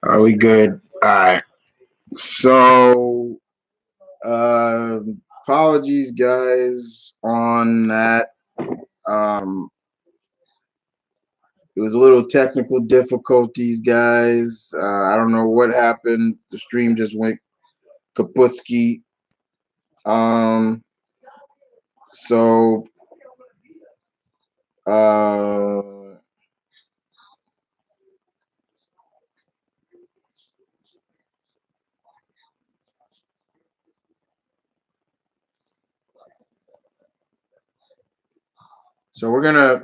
Are we good? All right. So, apologies, guys, on that. Um, it was a little technical difficulties, guys. I don't know what happened. The stream just went kaputski. Um, so, uh, so we're gonna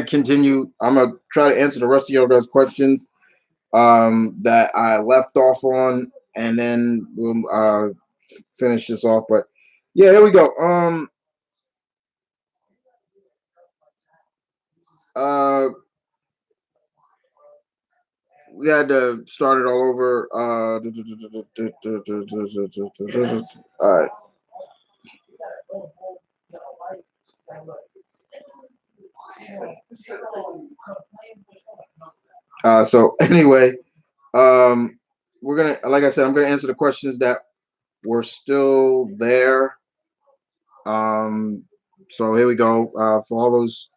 continue. I'm gonna try to answer the rest of your guys' questions that I left off on, and then we'll finish this off. But yeah, here we go. Uh, we had to start it all over. All right. So anyway, we're gonna, like I said, I'm gonna answer the questions that were still there. So here we go. For all those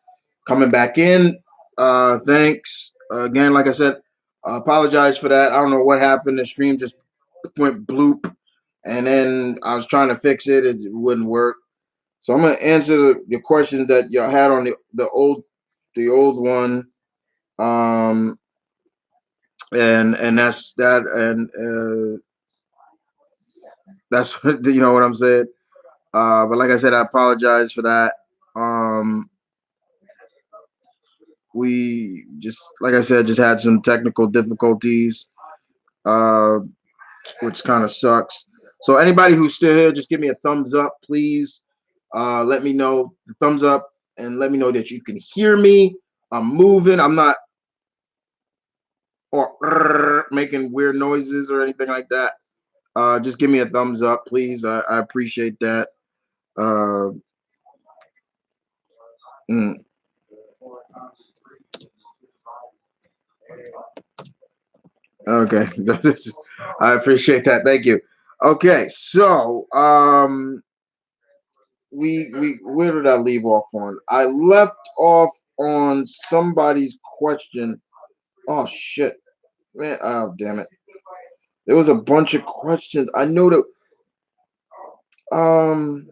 coming back in, thanks again. Like I said, apologize for that. I don't know what happened. The stream just went bloop, and then I was trying to fix it. It wouldn't work. So I'm gonna answer the questions that y'all had on the old one. Um, and that's that, and that's you know what I'm saying. But like I said, I apologize for that. Um, we just, like I said, just had some technical difficulties, uh, which kind of sucks. So anybody who's still here, just give me a thumbs up, please. Let me know the thumbs up and let me know that you can hear me. I'm moving. I'm not or making weird noises or anything like that. Just give me a thumbs up, please. I appreciate that. Uh, mm. Okay, I appreciate that. Thank you. Okay, so we where did I leave off on? I left off on somebody's question. Oh shit, man! Oh damn it! There was a bunch of questions. I know that um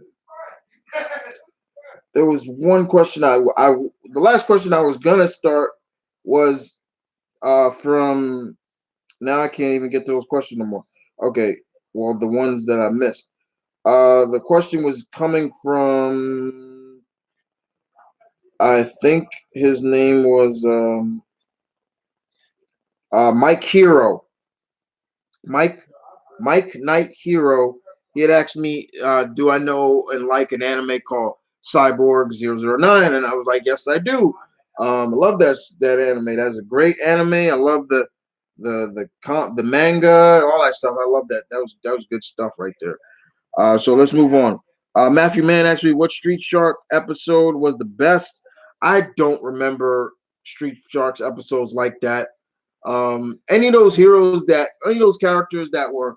there was one question I the last question I was gonna start was from now I can't even get to those questions no more. Okay, well the ones that I missed. The question was coming from, I think his name was Mike Hero. Mike Mike Knight Hero. He had asked me, do I know and like an anime called Cyborg 009? And I was like, yes, I do. I love that anime. That's a great anime. I love the manga, all that stuff. I love that. That was good stuff right there. So let's move on. Matthew Mann asked me what Street Shark episode was the best. I don't remember Street Sharks episodes like that. Any of those characters that were,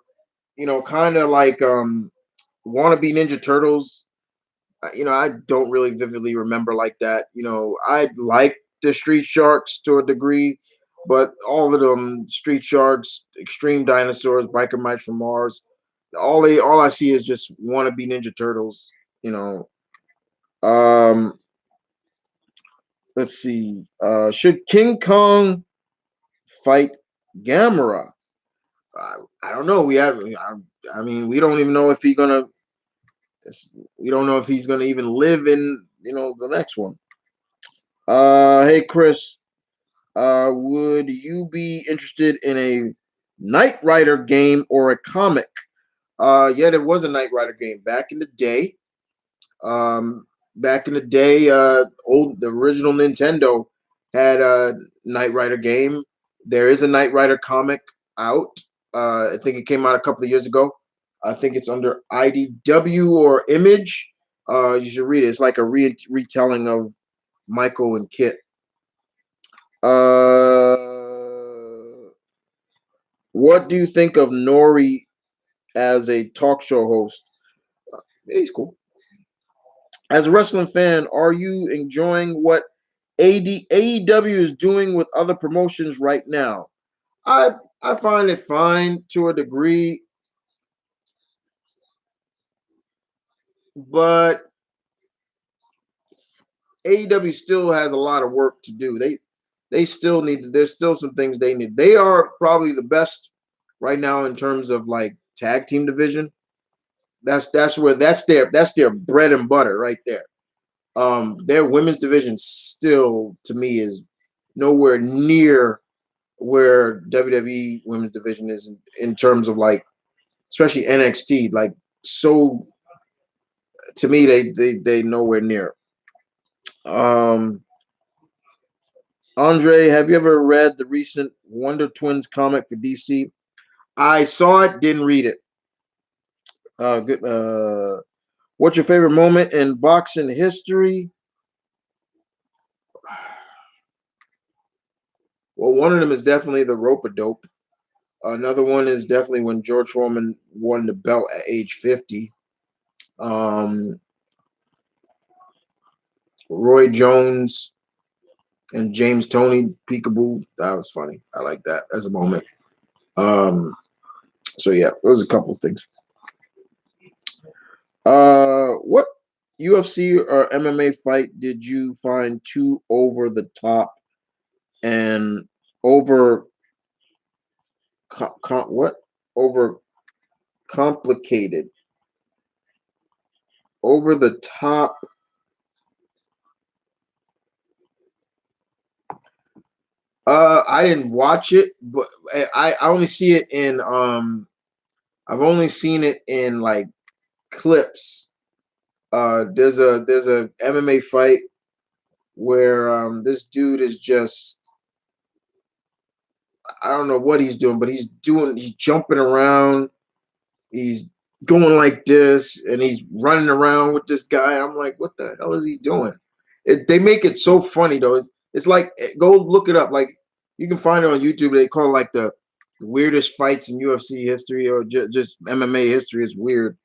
kind of like wannabe Ninja Turtles. I don't really vividly remember like that. I like the Street Sharks to a degree, but all of them, Street Sharks, Extreme Dinosaurs, Biker Mice from Mars, all I see is just wannabe Ninja Turtles. You know. Um, let's see. Should King Kong fight Gamera? I don't know. I mean, we don't even know if he's gonna. We don't know if he's gonna even live in the next one. Hey Chris, would you be interested in a Knight Rider game or a comic? Yeah, there was a Knight Rider game back in the day. Back in the day, the original Nintendo had a Knight Rider game. There is a Knight Rider comic out. I think it came out a couple of years ago. I think it's under IDW or Image. You should read it. It's like a retelling of Michael and Kit. Uh, What do you think of Nori as a talk show host? He's cool. As a wrestling fan, are you enjoying what AEW is doing with other promotions right now? I I find it fine to a degree, but AEW still has a lot of work to do. They still need to, there's still some things they need. They are probably the best right now in terms of like tag team division. That's where that's their bread and butter right there. Their women's division still to me is nowhere near where WWE women's division is in terms of like especially NXT. Like so to me they nowhere near. Um Andre, have you ever read the recent Wonder Twins comic for DC? I saw it, didn't read it. Good. What's your favorite moment in boxing history? Well, one of them is definitely the rope a dope. Another one is definitely when George Foreman won the belt at age 50. Um, Roy Jones and James Tony Peekaboo. That was funny. I like that as a moment. So yeah, those are a couple of things. What UFC or MMA fight did you find too over the top and over what over complicated, over the top? I didn't watch it, but I only see it in I've only seen it in like clips. There's a MMA fight where this dude is just I don't know what he's doing, but he's jumping around, he's going like this, and he's running around with this guy. I'm like, what the hell is he doing? They make it so funny though. It's like go look it up. Like you can find it on YouTube. They call it like the weirdest fights in UFC history or just MMA history. It's weird.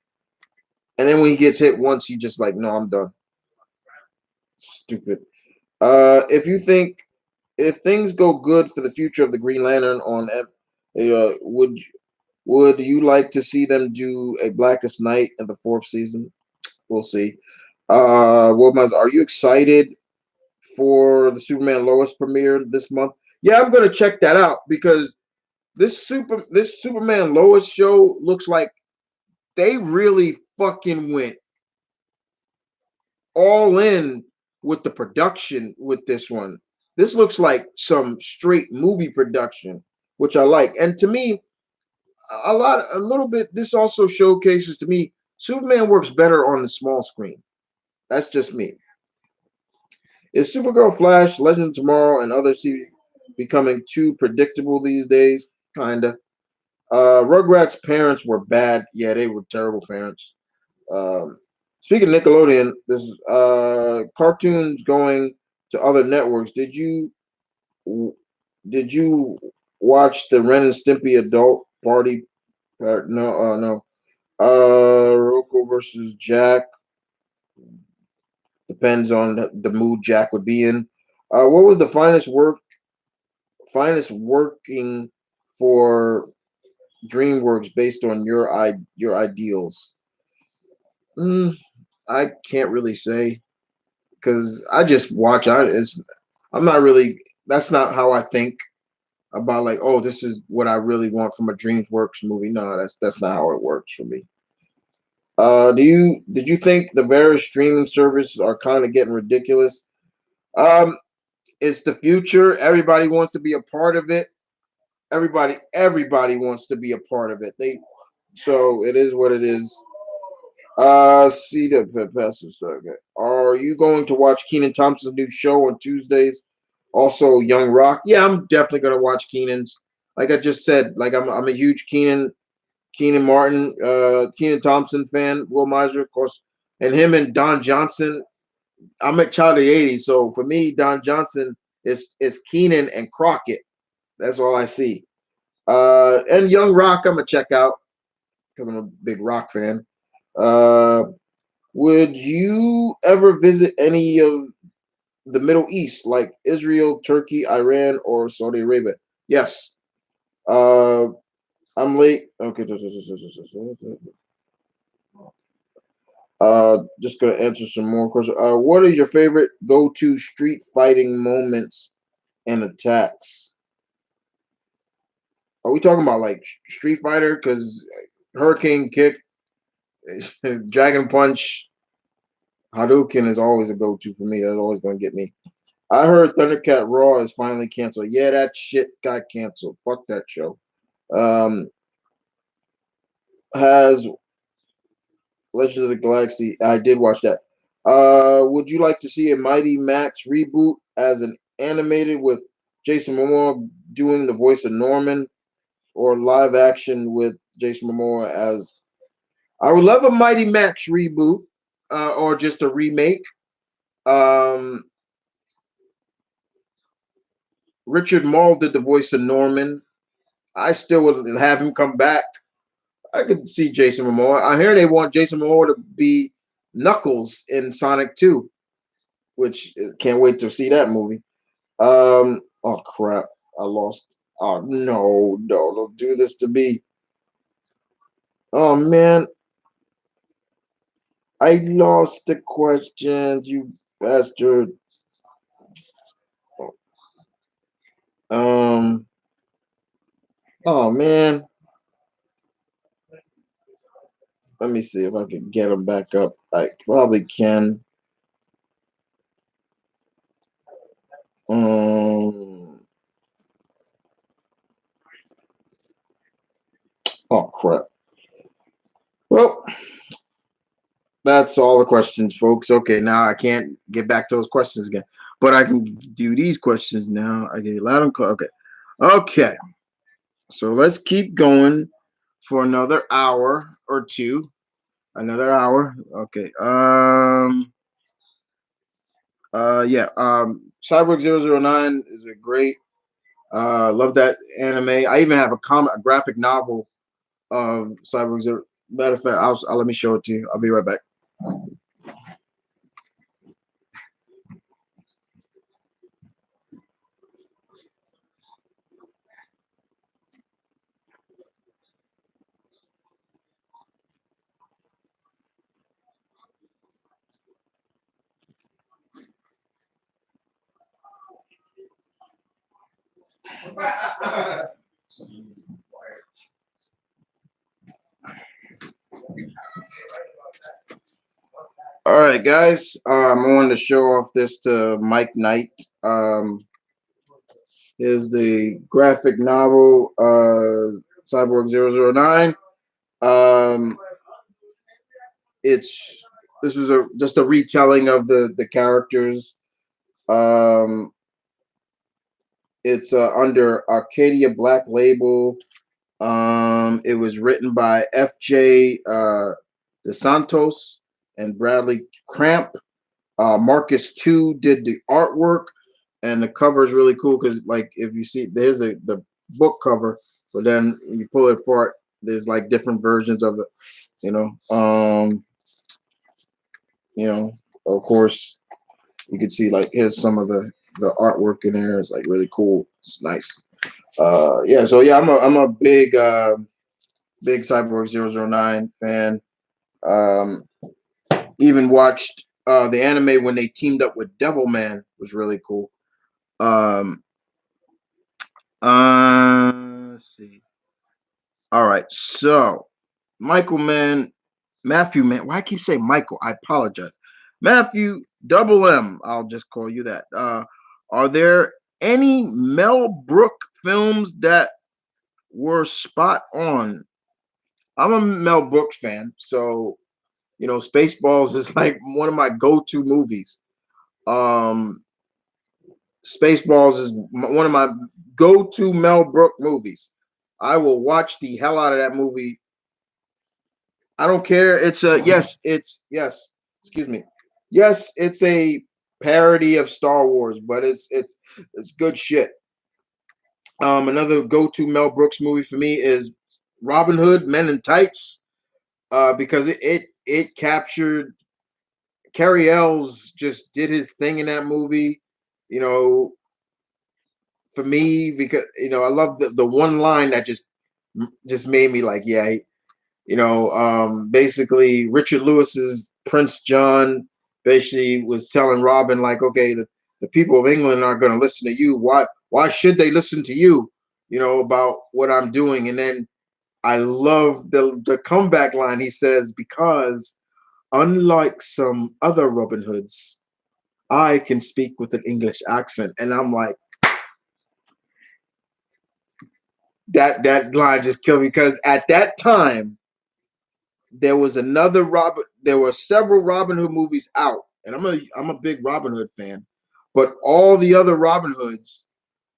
And then when he gets hit once, he just like, no, I'm done. Stupid. If you think if things go good for the future of the Green Lantern would you like to see them do a Blackest Night in the fourth season? We'll see. Are you excited for the Superman Lois premiere this month? Yeah, I'm gonna check that out because this Superman Lois show looks like they really fucking went all in with the production with this one. This looks like some straight movie production, which I like. And to me, a little bit. This also showcases to me Superman works better on the small screen. That's just me. Is Supergirl, Flash, Legend of Tomorrow, and others becoming too predictable these days? Kinda. Rugrats' parents were bad. Yeah, they were terrible parents. Um, Speaking of Nickelodeon, this cartoons going to other networks. Did you watch the Ren and Stimpy adult party? No, no. Rocco versus Jack depends on the mood Jack would be in. What was the finest working for DreamWorks based on your ideals? Mm, I can't really say because I just watch. I'm not really. That's not how I think about like. Oh, this is what I really want from a DreamWorks movie. No, that's not how it works for me. Did you think the various streaming services are kind of getting ridiculous? Um, it's the future. Everybody wants to be a part of it. Everybody wants to be a part of it. So it is what it is. See the passes. Okay. Are you going to watch Keenan Thompson's new show on Tuesdays? Also, Young Rock. Yeah, I'm definitely gonna watch Keenan's. Like I just said, like I'm a huge Keenan Thompson fan. Will Meisner, of course, and him and Don Johnson. I'm a child of the '80s, so for me, Don Johnson is Keenan and Crockett. That's all I see. And Young Rock, I'm gonna check out because I'm a big rock fan. Uh, would you ever visit any of the Middle East, like Israel, Turkey, Iran, or Saudi Arabia? Yes. Uh, I'm late. Okay. Just gonna answer some more questions. What are your favorite go-to street fighting moments and attacks? Are we talking about like Street Fighter? Because Hurricane Kick, Dragon Punch, Hadouken is always a go-to for me. That's always gonna get me. I heard Thundercat Raw is finally canceled. Yeah, that shit got canceled. Fuck that show. Um, has Legends of the Galaxy. I did watch that. Would you like to see a Mighty Max reboot as an animated with Jason Momoa doing the voice of Norman, or live action with Jason Momoa as? I would love a Mighty Max reboot, or just a remake. Um, Richard Mall did the voice of Norman. I still would have him come back. I could see Jason Momoa. I hear they want Jason Momoa to be Knuckles in Sonic 2, which can't wait to see that movie. Oh crap, I lost. Oh no, no, don't do this to me. Oh man, I lost the questions, you bastard. Um, oh man, let me see if I can get them back up. I probably can. Um, oh crap. Well, that's all the questions, folks. Okay, now I can't get back to those questions again, but I can do these questions now. I get loud and clear. Okay, okay. So let's keep going for another hour or two. Another hour. Okay. Yeah. Cyborg 009 is a great. Love that anime. I even have a graphic novel of Cyborg Zero. Matter of fact, I'll let me show it to you. I'll be right back. All right, guys. I wanted to show off this to Mike Knight. Is the graphic novel Cyborg 009. Um, it's this was just a retelling of the characters. Um, it's under Arcadia Black Label. It was written by F.J. DeSantos and Bradley Cramp. Marcus 2 did the artwork, and the cover is really cool because, like, if you see, there's the book cover, but then when you pull it apart, there's like different versions of it. You know, you know, of course, you can see like here's some of the artwork in there. It's like really cool. It's nice. Yeah. So yeah, I'm a big Cyborg 009 fan. Um, even watched the anime when they teamed up with Devilman was really cool. Um, let's see. All right, so Michael man, Matthew man. Why I keep saying Michael? I apologize. Matthew Double M. I'll just call you that. Are there any Mel Brook films that were spot on? I'm a Mel Brooks fan, so Spaceballs is like one of my go-to movies. Um, Spaceballs is one of my go-to Mel Brooks movies. I will watch the hell out of that movie. I don't care. It's a yes. It's yes. Excuse me. Yes, it's a parody of Star Wars, but it's good shit. Another go-to Mel Brooks movie for me is Robin Hood, Men in Tights, because it captured Cary Ells just did his thing in that movie. You know, for me because I love the one line that just made me like, yeah, basically Richard Lewis's Prince John basically was telling Robin like, okay, the people of England aren't going to listen to you. Why should they listen to you? About what I'm doing. And then I love the comeback line. He says, because unlike some other Robin Hoods, I can speak with an English accent. And I'm like, that line just killed me because at that time there were several Robin Hood movies out, and I'm a big Robin Hood fan, but all the other Robin Hoods,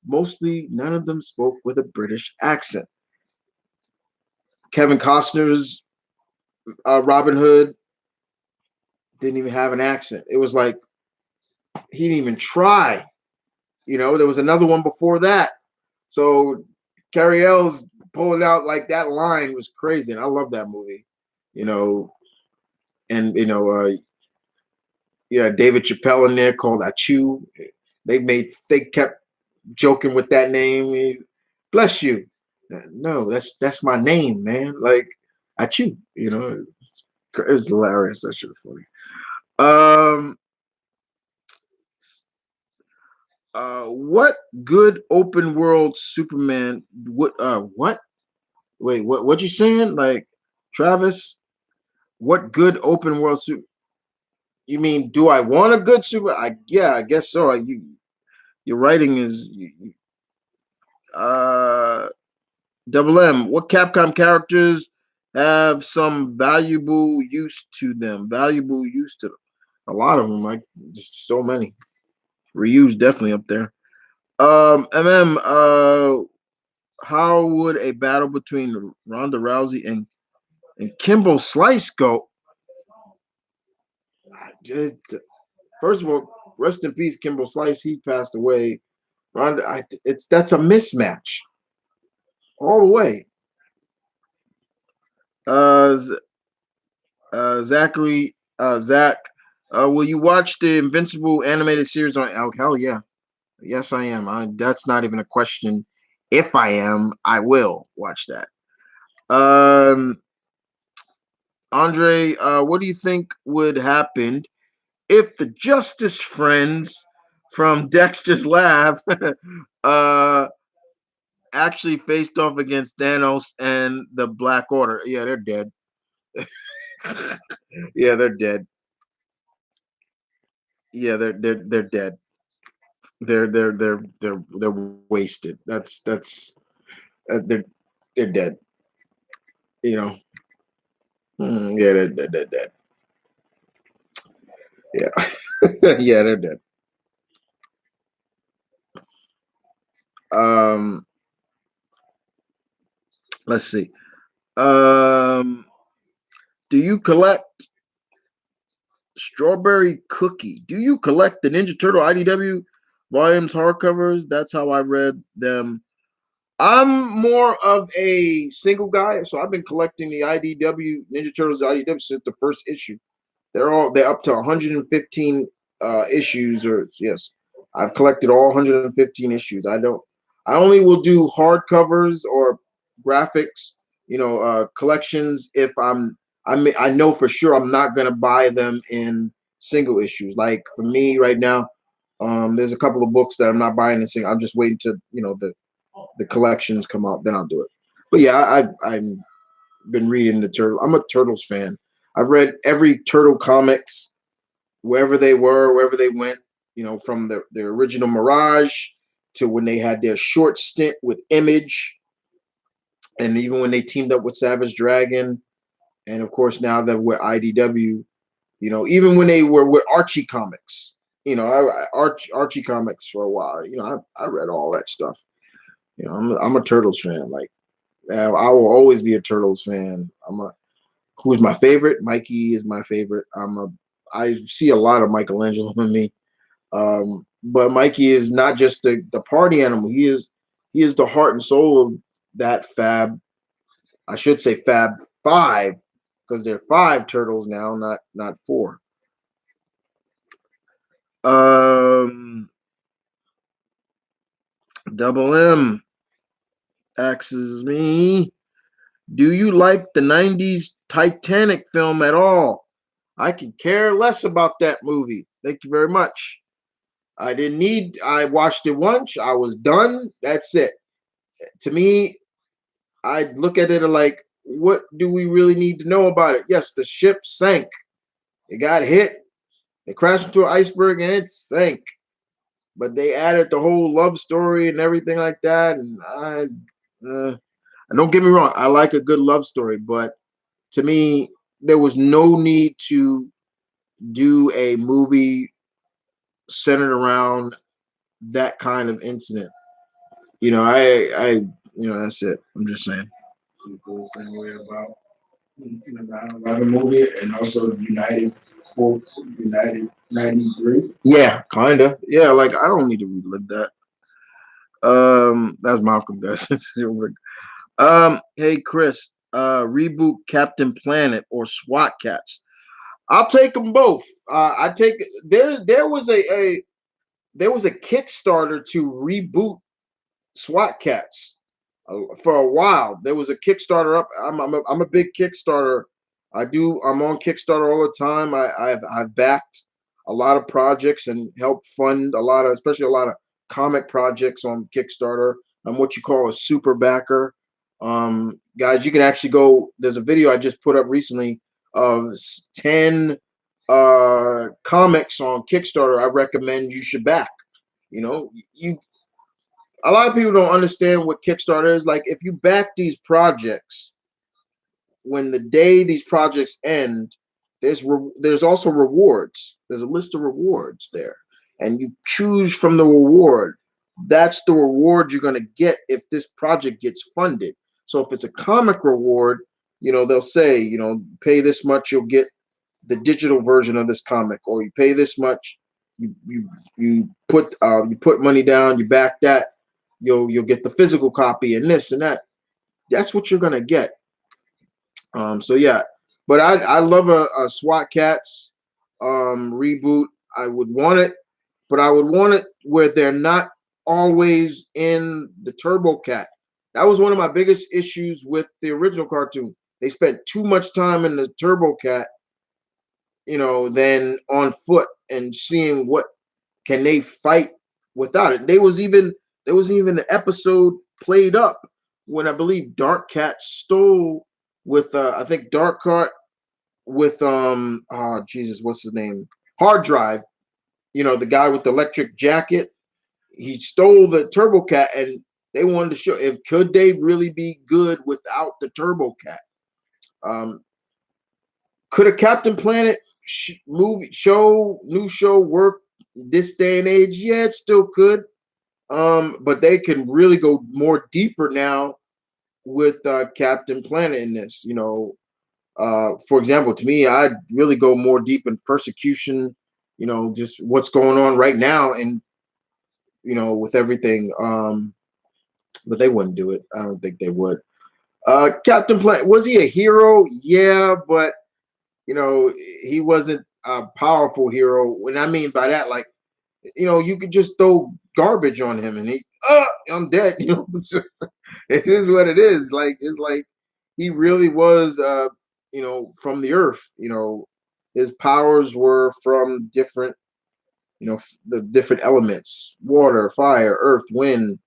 mostly none of them spoke with a British accent. Kevin Costner's Robin Hood didn't even have an accent. It was like he didn't even try. There was another one before that. So Cary Ells pulling out like that line was crazy, and I love that movie. You know, and yeah, David Chappelle in there called Achu. They kept joking with that name. Bless you. No, that's my name, man. Like Achu. It was hilarious. That shit was funny. Um, what good open world Superman? What? Wait, what you saying? Like, Travis? What good open world super? You mean, do I want a good super? Yeah, I guess so. Your writing is uh Double M. What Capcom characters have some valuable use to them? Valuable use to them. A lot of them, like just so many. Ryu's definitely up there. MM. How would a battle between Ronda Rousey and Kimbo Slice go? Just, first of all, rest in peace, Kimbo Slice. He passed away. Ronda, that's a mismatch all the way. Uh, Zachary, Zach, will you watch the Invincible animated series on? Oh, hell yeah, yes I am. That's not even a question. If I am, I will watch that. Um, Andre, what do you think would happen if the Justice Friends from Dexter's Lab uh actually faced off against Thanos and the Black Order? Yeah, they're dead. Yeah, they're dead. Yeah, they're dead. They're wasted. They're dead. You know. Yeah, they're dead. Yeah, yeah, they're dead. Um, let's see. Um, do you collect Strawberry Cookie? Do you collect the Ninja Turtle IDW volumes hardcovers? That's how I read them. I'm more of a single guy, so I've been collecting the IDW Ninja Turtles IDW since the first issue. They're up to 115 issues, or yes, I've collected all 115 issues. I only will do hardcovers or graphics, collections if I know for sure I'm not gonna buy them in single issues. Like for me right now, there's a couple of books that I'm not buying in single. I'm just waiting to the collections come out, then I'll do it. But yeah, I've been reading the turtle. I'm a Turtles fan. I've read every Turtle comics, wherever they were, wherever they went. From the original Mirage to when they had their short stint with Image, and even when they teamed up with Savage Dragon, and of course now that we're IDW. Even when they were with Archie Comics. Archie Comics for a while. I read all that stuff. I'm a Turtles fan. Like I will always be a Turtles fan. Who's my favorite? Mikey is my favorite. I see a lot of Michelangelo in me. But Mikey is not just the party animal. he is the heart and soul of that Fab. I should say Fab Five, because there are five turtles now, not four. Double M asks me, do you like the 90s Titanic film at all? I can care less about that movie. Thank you very much. I watched it once. I was done. That's it. To me, I look at it like, what do we really need to know about it? Yes, the ship sank. It got hit. It crashed into an iceberg and it sank. But they added the whole love story and everything like that. And don't get me wrong, I like a good love story, but to me, there was no need to do a movie centered around that kind of incident. That's it. I'm just saying. You feel the same way about the 9/11 movie and also United 93. Yeah, kinda. Yeah, like I don't need to relive that. That's Malcolm, guys. Hey Chris, reboot Captain Planet or SWAT Cats. I'll take them both. I take there was a Kickstarter to reboot SWAT Cats for a while. There was a Kickstarter up. I'm a big Kickstarter. I'm on Kickstarter all the time. I've backed a lot of projects and helped fund especially a lot of comic projects on Kickstarter. I'm what you call a super backer. Guys, you can actually go. There's a video I just put up recently of 10 comics on Kickstarter I recommend you should back. You a lot of people don't understand what Kickstarter is. Like, if you back these projects, when the day these projects end, there's also rewards. There's a list of rewards there, and you choose from the reward. That's the reward you're going to get if this project gets funded. So if it's a comic reward, they'll say, pay this much, you'll get the digital version of this comic, or you pay this much, you put money down, you back that, you'll get the physical copy and this and that. That's what you're gonna get. So yeah, but I love a SWAT Cats reboot. I would want it, but I would want it where they're not always in the Turbo Cat. That was one of my biggest issues with the original cartoon. They spent too much time in the Turbo Cat, than on foot and seeing what can they fight without it. There was even an episode played up when I believe Dark Cat stole with I think Dark Cat with Jesus, what's his name? Hard Drive, the guy with the electric jacket. He stole the Turbo Cat, and they wanted to show if could they really be good without the Turbo Cat. Could a Captain Planet new show work this day and age? Yeah, it still could. But they can really go more deeper now with Captain Planet in this. For example, to me, I'd really go more deep in persecution. Just what's going on right now, and with everything. But they wouldn't do it. I don't think they would. Captain Planet, was he a hero? Yeah, but he wasn't a powerful hero. What I mean by that, like, you could just throw garbage on him and I'm dead. It is what it is. Like, it's like he really was, from the earth. His powers were from different, the different elements: water, fire, earth, wind.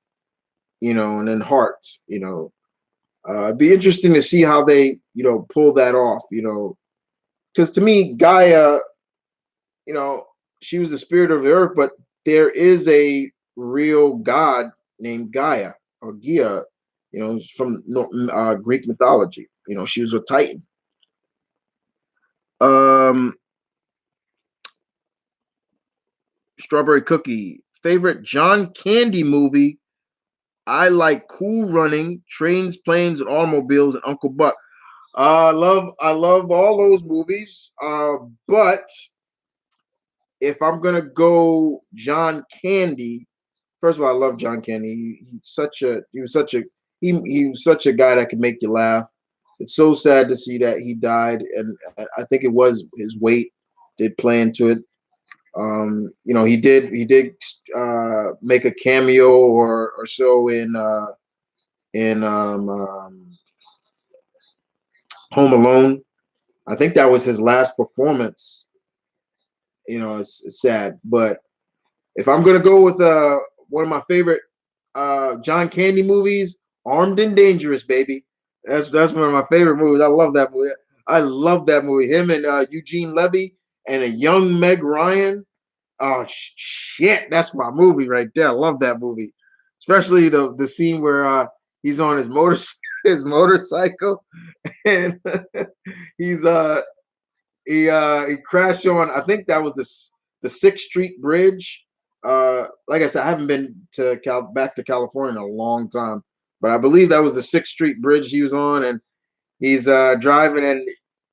And then heart. It'd be interesting to see how they, pull that off. Because to me, Gaia, she was the spirit of the earth, but there is a real god named Gaia or Gaia, from Greek mythology. She was a Titan. Strawberry Cookie, favorite John Candy movie. I like Cool Running, Trains, Planes, and Automobiles, and Uncle Buck. I love all those movies. But if I'm gonna go John Candy, first of all, I love John Candy. He was such a guy that could make you laugh. It's so sad to see that he died, and I think it was his weight did play into it. He did make a cameo or so in Home Alone. I think that was his last performance. It's sad, but if I'm gonna go with one of my favorite John Candy movies, Armed and Dangerous, baby. That's one of my favorite movies. I love that movie. I love that movie. Him and Eugene Levy and a young Meg Ryan. Oh shit, that's my movie right there. I love that movie, especially the scene where he's on his his motorcycle and he's he crashed on. I think that was the Sixth Street Bridge. Like I said, I haven't been to back to California in a long time, but I believe that was the Sixth Street Bridge he was on, and he's driving and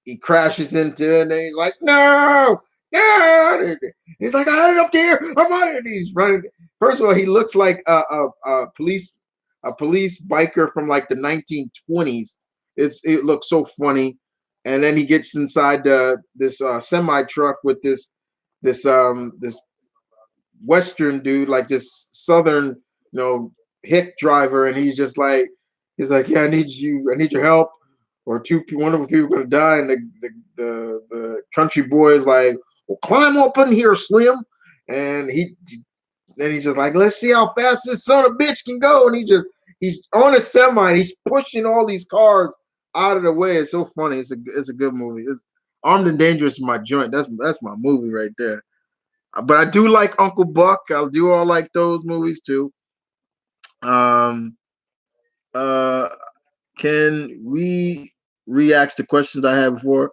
he crashes into it, and then he's like, no, no. And he's like, I don't care. I'm out of here. He's running. First of all, he looks like a police biker from like the 1920s. It looks so funny. And then he gets inside this semi truck with this Western dude, like this Southern, hick driver, and he's like, yeah, I need your help, or one of the people gonna die, and the country boy is like, well, climb up in here, Slim, and he's just like, let's see how fast this son of a bitch can go, and he's on a semi, and he's pushing all these cars out of the way. It's so funny. It's a good movie. It's Armed and Dangerous is my joint. That's my movie right there. But I do like Uncle Buck. I do all like those movies too. Um, uh, can we react to questions I had before?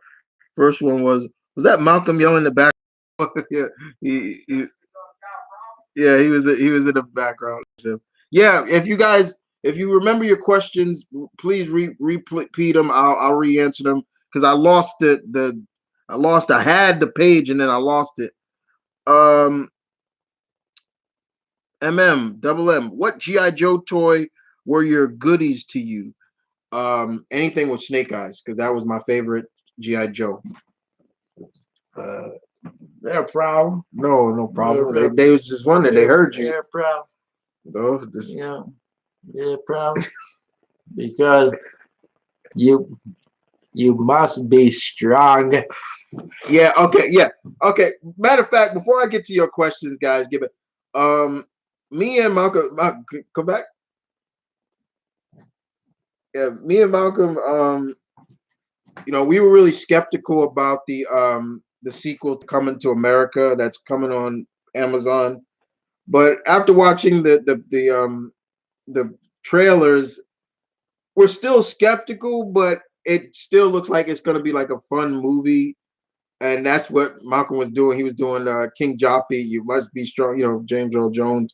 First one was that Malcolm yelling in the back? Yeah, he yeah, he was in the background. So, yeah, if you remember your questions, please repeat them. I'll re-answer them because I lost it. I had the page and then I lost it. Um, double M. What GI Joe toy were your goodies to you? Anything with Snake Eyes because that was my favorite GI Joe. They're proud. No problem. They was just wondering. They heard you. They're proud. Yeah, they're proud because you must be strong. Yeah. Okay. Yeah. Okay. Matter of fact, before I get to your questions, guys, give it. Me and Malcolm, come back. Yeah, me and Malcolm. We were really skeptical about the sequel coming to America that's coming on Amazon, but after watching the trailers, we're still skeptical, but it still looks like it's going to be like a fun movie. And that's what Malcolm was doing. He was doing King Joffrey, You Must Be Strong, James Earl Jones.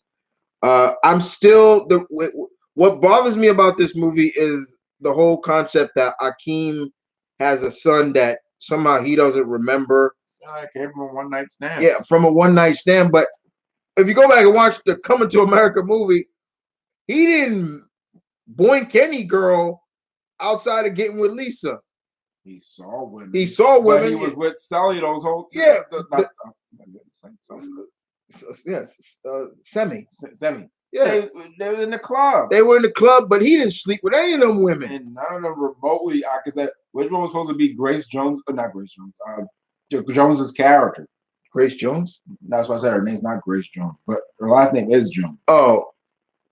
I'm still what bothers me about this movie is the whole concept that Akeem has a son that somehow he doesn't remember. I came from a one night stand. Yeah, from a one night stand. But if you go back and watch the Coming to America movie, he didn't boink any girl outside of getting with Lisa. He saw women. But he was with Sally those whole. Yeah. Semi. Yeah. They were in the club. They were in the club, but he didn't sleep with any of them women. And none of them remotely. I could say which one was supposed to be Grace Jones, or not Grace Jones. Jones's character. Grace Jones? That's why I said her name's not Grace Jones, but her last name is Jones. Oh.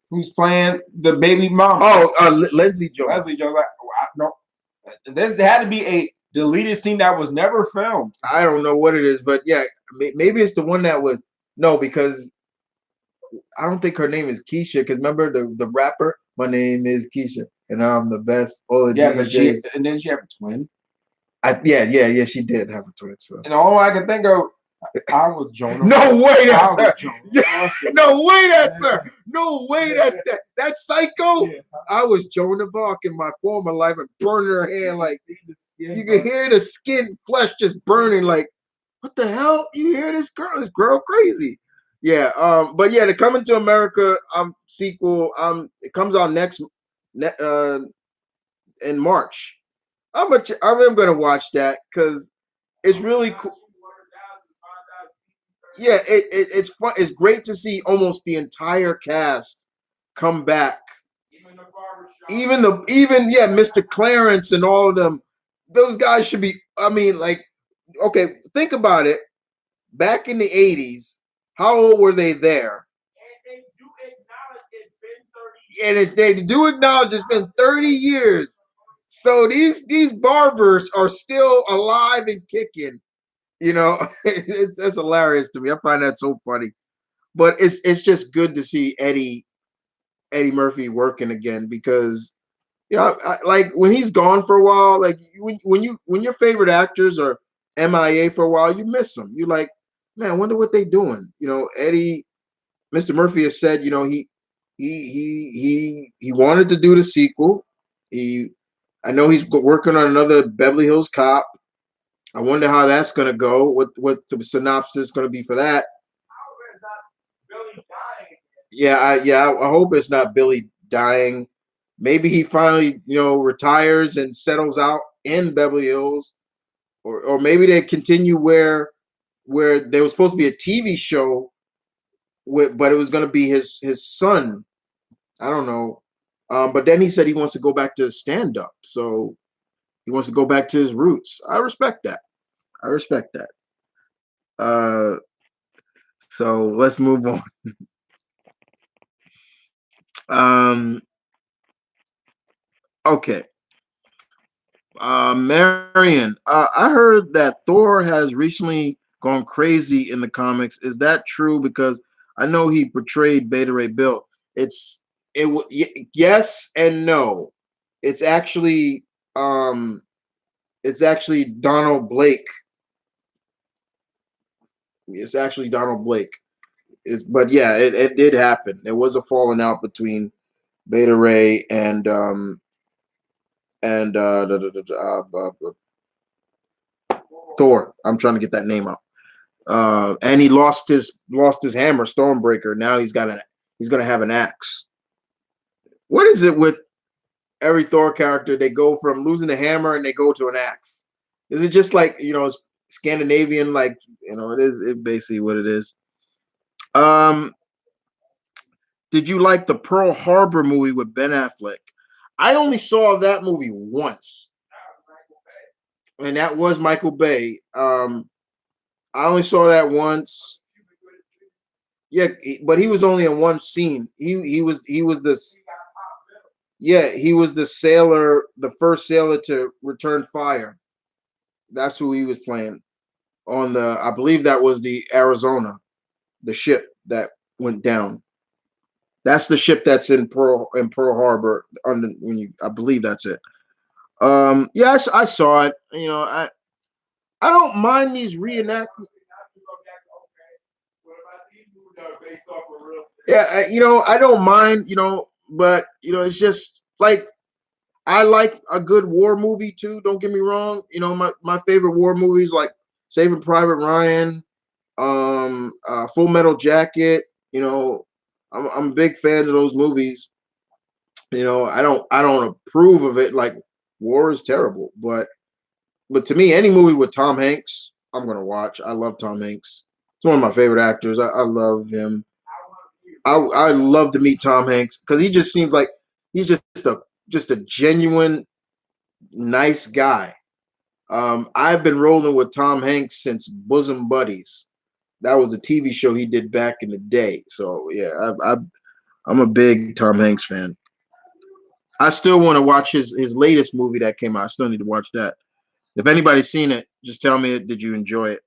Who's playing the baby mom? Oh, Leslie Jones. Leslie Jones. No. There had to be a deleted scene that was never filmed. I don't know what it is, but yeah, maybe it's the one that was because I don't think her name is Keisha. Because remember the rapper, my name is Keisha, and I'm the best. But and then she had a twin. Yeah, she did have a twin. So. And all I can think of, I was Jonah. No way, that's her. Yeah. No way, that's her. No way, that's that. That's Psycho. Yeah. I was Joan of Arc in my former life and burning her hand like you can hear the skin, flesh just burning. Like, what the hell? You hear this girl? This girl crazy. Yeah, but yeah, the Coming to America sequel, it comes out ne- uh in March. I am gonna watch that because it's really cool. Yeah, it's fun. It's great to see almost the entire cast come back. Even yeah, Mr. Clarence and all of them. Those guys should be. I mean, like, okay, think about it. Back in the '80s, how old were they there? And it's they do acknowledge it's been 30 years. So these barbers are still alive and kicking. You know, it's hilarious to me. I find that so funny. But it's just good to see Eddie Murphy working again because like when he's gone for a while, like when your favorite actors are MIA for a while, you miss them. You like, man, I wonder what they doing. Eddie, Mr. Murphy has said, he wanted to do the sequel. He, I know he's working on another Beverly Hills Cop. I wonder how that's going to go. What the synopsis is going to be for that? Yeah, I hope it's not Billy dying. Maybe he finally, retires and settles out in Beverly Hills, or maybe they continue where there was supposed to be a TV show but it was going to be his son. I don't know. But then he said he wants to go back to stand up, so he wants to go back to his roots. I respect that. I respect that. Uh, so let's move on. Um, okay. Marion, I heard that Thor has recently gone crazy in the comics. Is that true? Because I know he portrayed Beta Ray Bill. It's yes and no. It's actually um it's actually Donald Blake. It's actually Donald Blake. But yeah, it did happen. There was a falling out between Beta Ray and Thor. I'm trying to get that name out. And he lost his hammer, Stormbreaker. Now he's gonna have an axe. What is it with every Thor character? They go from losing the hammer and they go to an axe. Is it just like Scandinavian? Like it is. It basically what it is. Um, did you like the Pearl Harbor movie with Ben Affleck? I only saw that movie once, and that was Michael Bay. I only saw that once. Yeah, but he was only in one scene. He was this. Yeah, he was the sailor, the first sailor to return fire. That's who he was playing on the. I believe that was the Arizona, the ship that went down. That's the ship that's in Pearl Harbor. I believe that's it. Yeah, I saw it. I don't mind these reenactments. Yeah, I don't mind. But it's just like I like a good war movie too. Don't get me wrong. My favorite war movies like Saving Private Ryan, Full Metal Jacket. I'm a big fan of those movies. I don't approve of it. Like war is terrible, but to me, any movie with Tom Hanks, I'm gonna watch. I love Tom Hanks. He's one of my favorite actors. I love him. I love to meet Tom Hanks because he just seems like he's just a genuine nice guy. I've been rolling with Tom Hanks since Bosom Buddies. That was a TV show he did back in the day. So yeah, I'm a big Tom Hanks fan. I still want to watch his latest movie that came out. I still need to watch that. If anybody's seen it, just tell me, did you enjoy it?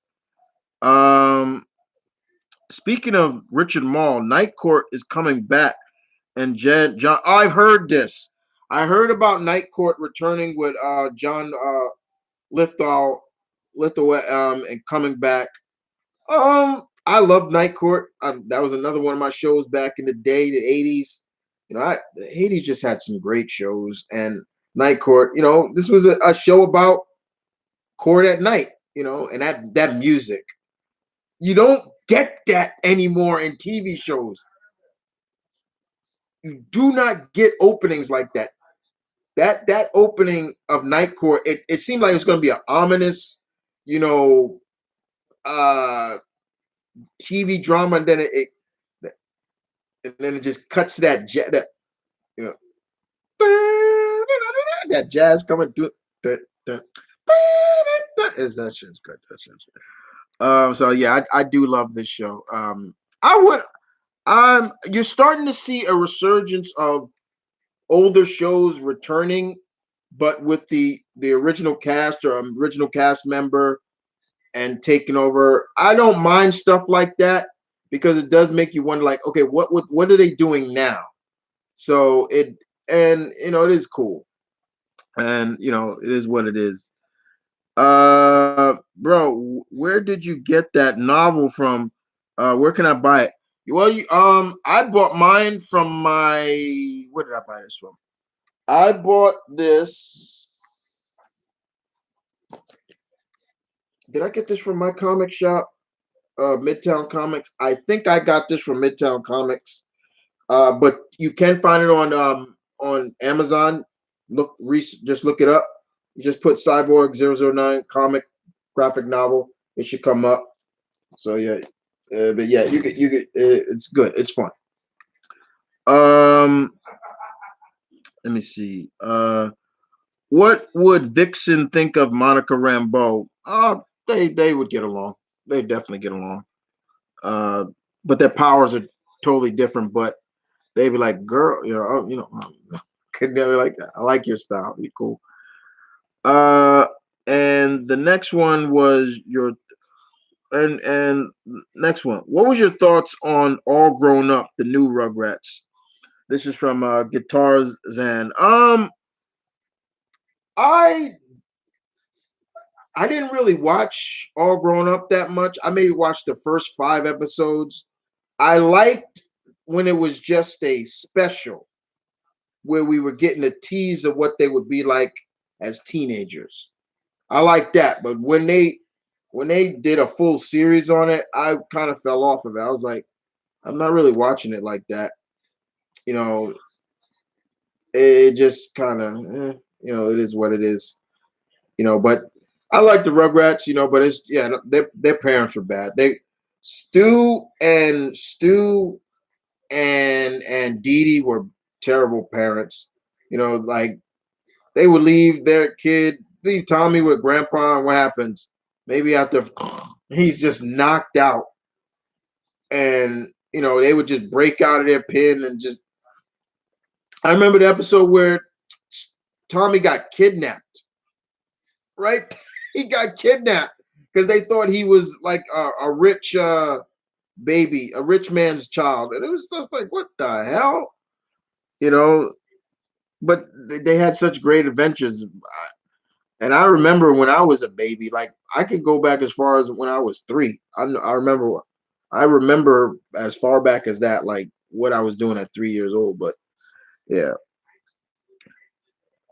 Um, Speaking of Richard Mall, Night Court is coming back, and John. Oh, I've heard this. I heard about Night Court returning with John Lithgow, and coming back. I love Night Court. That was another one of my shows back in the day, the '80s. The '80s just had some great shows, and Night Court. This was a show about court at night. And that music. You don't get that anymore in TV shows. You do not get openings like that. That opening of Night Court, it seemed like it was going to be an ominous, you know, uh TV drama, and then it just cuts that that you know that jazz coming through. Is that shit's good? That shit's good. So yeah, I do love this show. I would. You're starting to see a resurgence of older shows returning, but with the original cast or original cast member and taking over. I don't mind stuff like that because it does make you wonder, like, okay, what are they doing now? So it is cool, and it is what it is. Bro, where did you get that novel from? Where can I buy it? Well, I bought mine from where did I buy this from? I bought this. Did I get this from my comic shop? Midtown Comics. I think I got this from Midtown Comics. But you can find it on Amazon. Just look it up. You just put Cyborg 009 comic graphic novel. It should come up. So yeah, but yeah, you get it's good. It's fun. Um, let me see. What would Vixen think of Monica Rambeau? They would get along. They definitely get along. Uh, but their powers are totally different. But they'd be like, "Girl, could they be like, I like your style. Be cool." Uh, and the next one was and next one. What was your thoughts on All Grown Up, the new Rugrats? This is from Guitars Zan. I I didn't really watch All Grown Up that much. I maybe watched the first 5 episodes. I liked when it was just a special where we were getting a tease of what they would be like as teenagers. I like that, but when they did a full series on it, I kind of fell off of it. I was like, I'm not really watching it like that. You know, it just kind of, it is what it is. But I like the Rugrats. But it's their parents were bad. Stu and Dee Dee were terrible parents. Like they would leave Tommy with Grandpa, and what happens? Maybe after he's just knocked out, and they would just break out of their pin and just. I remember the episode where Tommy got kidnapped. Right, he got kidnapped because they thought he was like a rich baby, a rich man's child, and it was just like, what the hell, you know? But they had such great adventures. And I remember when I was a baby, like I could go back as far as when I was 3. I remember as far back as that, like what I was doing at 3 years old. But yeah,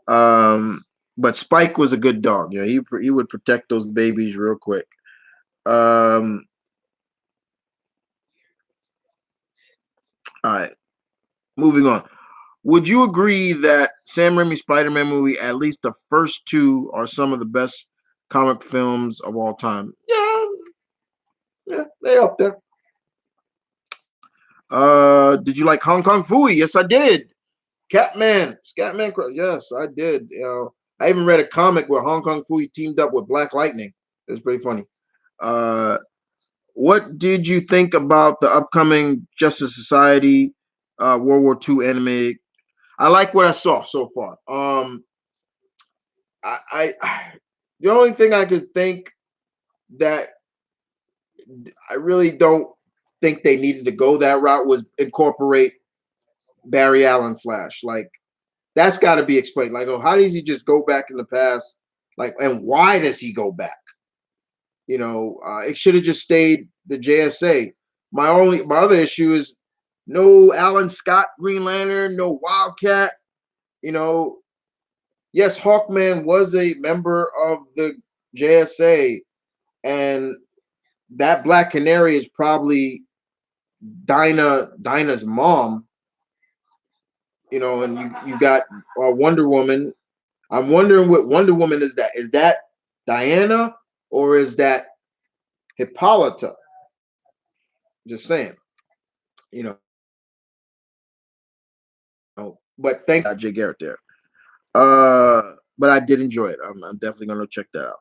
um, but Spike was a good dog. He would protect those babies real quick. Um, all right, moving on. Would you agree that Sam Raimi Spider-Man movie, at least the first 2, are some of the best comic films of all time? Yeah, they up there. Did you like Hong Kong Fooey? Yes, I did. Scatman Cross. Yes, I did. I even read a comic where Hong Kong Fooey teamed up with Black Lightning. It was pretty funny. Uh, what did you think about the upcoming Justice Society World War II anime? I like what I saw so far. I the only thing I could think that I really don't think they needed to go that route was incorporate Barry Allen Flash. Like that's got to be explained. Like, oh, how does he just go back in the past? Like, and why does he go back? It should have just stayed the JSA. My other issue is no Alan Scott Green Lantern, no Wildcat. You know, yes, Hawkman was a member of the JSA, and that Black Canary is probably Dinah's mom, and you got Wonder Woman. I'm wondering what Wonder Woman is that? Is that Diana or is that Hippolyta? Just saying, you know. But thank Jay Garrett there. But I did enjoy it. I'm definitely gonna check that out.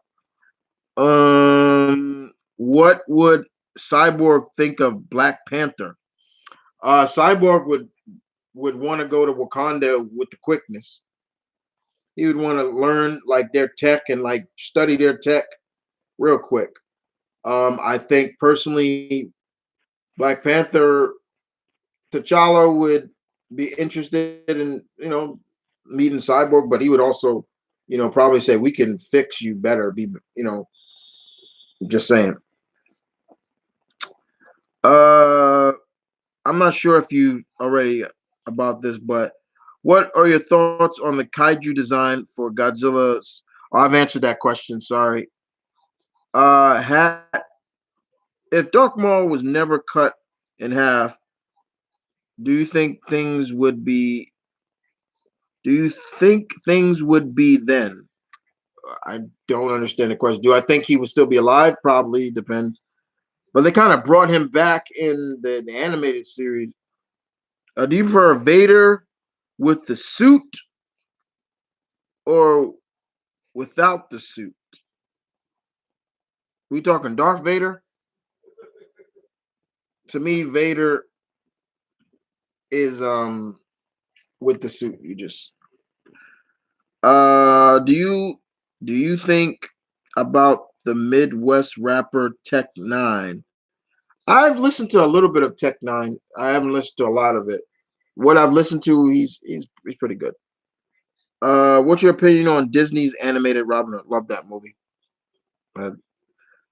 What would Cyborg think of Black Panther? Cyborg would want to go to Wakanda with the quickness. He would want to learn like their tech and like study their tech real quick. I think personally, Black Panther T'Challa would be interested in meeting Cyborg, but he would also probably say we can fix you better. Be just saying. Uh, I'm not sure if you already about this, but what are your thoughts on the kaiju design for Godzilla's? Oh, I've answered that question. Sorry. Had if Dark Maul was never cut in half, do you think things would be? Do you think things would be then? I don't understand the question. Do I think he would still be alive? Probably depends. But they kind of brought him back in the animated series. Do you prefer Vader with the suit or without the suit? We talking Darth Vader? To me, Vader is with the suit. You just do you think about the Midwest rapper Tech Nine? I've listened to a little bit of Tech Nine. I haven't listened to a lot of it. What I've listened to, he's pretty good. What's your opinion on Disney's animated Robin Hood? Love that movie. Uh,